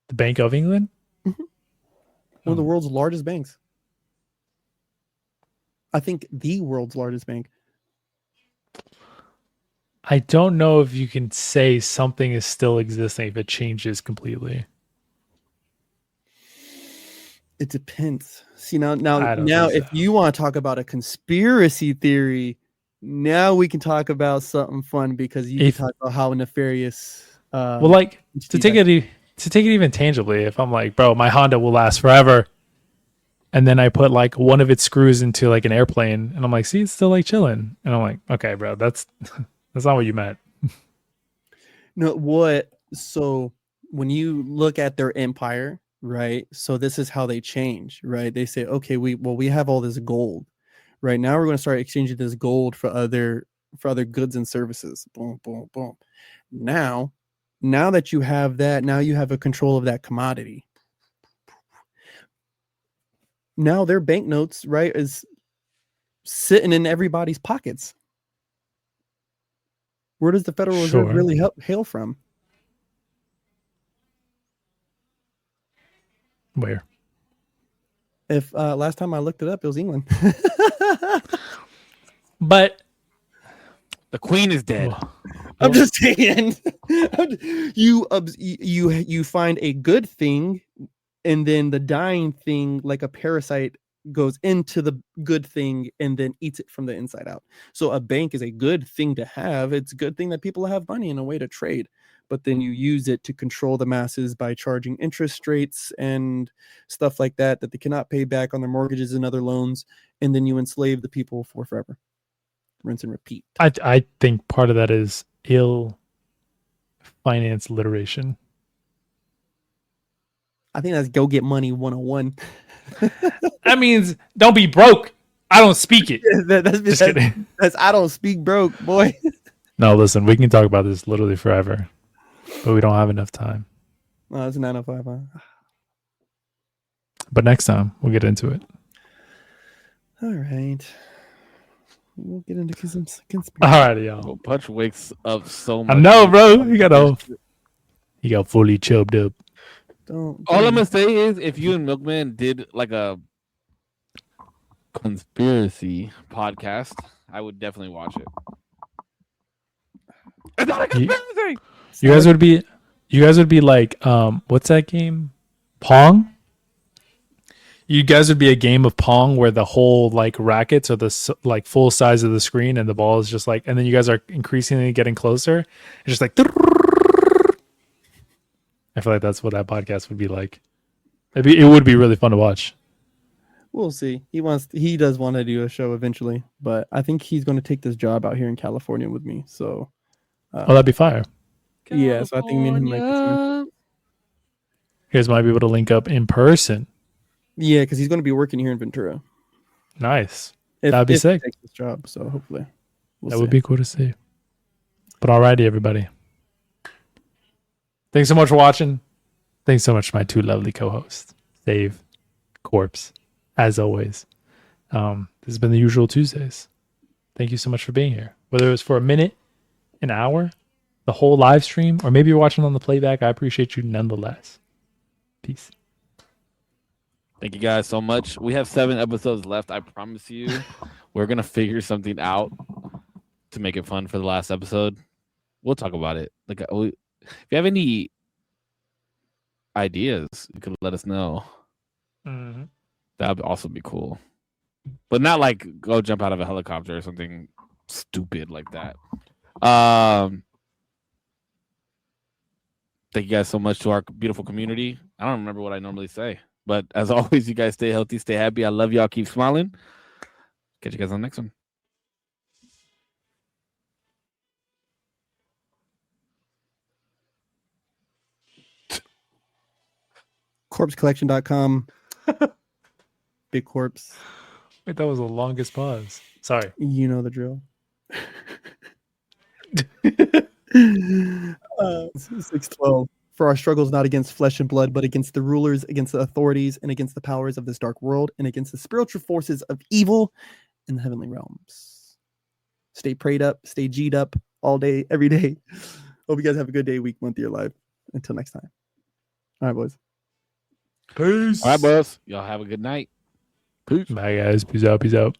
The Bank of England? Mm-hmm. One of the world's largest banks. I think the world's largest bank. I don't know if you can say something is still existing if it changes completely. It depends. See, now if you want to talk about a conspiracy theory, now we can talk about something fun, because you can talk about how nefarious. Well, like, to take it even tangibly, if I'm like, bro, my Honda will last forever, and then I put like one of its screws into like an airplane, and I'm like, see, it's still like chilling, and I'm like, okay, bro, that's not what you meant. No, what? So when you look at their empire, right? So this is how they change, right? They say, okay, we have all this gold, right? Now we're going to start exchanging this gold for other goods and services. Boom, boom, boom. Now that you have that, now you have a control of that commodity. Now their banknotes, right, is sitting in everybody's pockets. Where does the Federal Reserve really hail from? Where? If last time I looked it up, it was England. But the Queen is dead. I'm just saying. You find a good thing, and then the dying thing, like a parasite, goes into the good thing and then eats it from the inside out. So a bank is a good thing to have. It's a good thing that people have money in a way to trade, but then you use it to control the masses by charging interest rates and stuff like that they cannot pay back on their mortgages and other loans, and then you enslave the people for forever. Rinse and repeat. I think part of that is ill finance literation. I think that's go get money 101. That means don't be broke. I don't speak it. Just kidding. That's I don't speak broke, boy. No, listen, we can talk about this literally forever, but we don't have enough time. Oh, it's 9:05, huh? But next time we'll get into it. All right. We'll get into some conspiracy. All right, y'all. Well, Punch wakes up so much. I know, bro. He got fully chubby up. All I'm gonna say is, if you and Milkman did like a conspiracy podcast, I would definitely watch it. It's not a conspiracy. You guys would be like, what's that game? Pong? You guys would be a game of Pong where the whole like rackets are the like full size of the screen, and the ball is just like, and then you guys are increasingly getting closer. It's just like, I feel like that's what that podcast would be like. It would be really fun to watch. We'll see. He does want to do a show eventually, but I think he's going to take this job out here in California with me. So, that'd be fire. Yeah, so I think me and him might be fun. You guys might be able to link up in person. Yeah, because he's going to be working here in Ventura. Nice. That'd be sick. He takes this job, so hopefully that would be cool to see. But alrighty, everybody. Thanks so much for watching. Thanks so much to my two lovely co-hosts, Dave, Korpsx, as always. This has been the usual Tuesdays. Thank you so much for being here. Whether it was for a minute, an hour, the whole live stream, or maybe you're watching on the playback, I appreciate you nonetheless. Peace. Thank you guys so much. We have 7 episodes left. I promise you, we're gonna figure something out to make it fun for the last episode. We'll talk about it. Like, if you have any ideas, you could let us know. Mm-hmm. That would also be cool, but not like go jump out of a helicopter or something stupid like that. Thank you guys so much to our beautiful community. I don't remember what I normally say, but as always, you guys stay healthy, stay happy. I love y'all. Keep smiling. Catch you guys on the next one. Korpscollection.com. Big Corpse. Wait, that was the longest pause. Sorry. You know the drill. 6:12. For our struggles not against flesh and blood, but against the rulers, against the authorities, and against the powers of this dark world, and against the spiritual forces of evil in the heavenly realms. Stay prayed up, stay G'd up all day, every day. Hope you guys have a good day, week, month of your life. Until next time. All right, boys. Peace. All right, boys. Y'all have a good night. Peace. Bye, guys. Peace out. Peace out.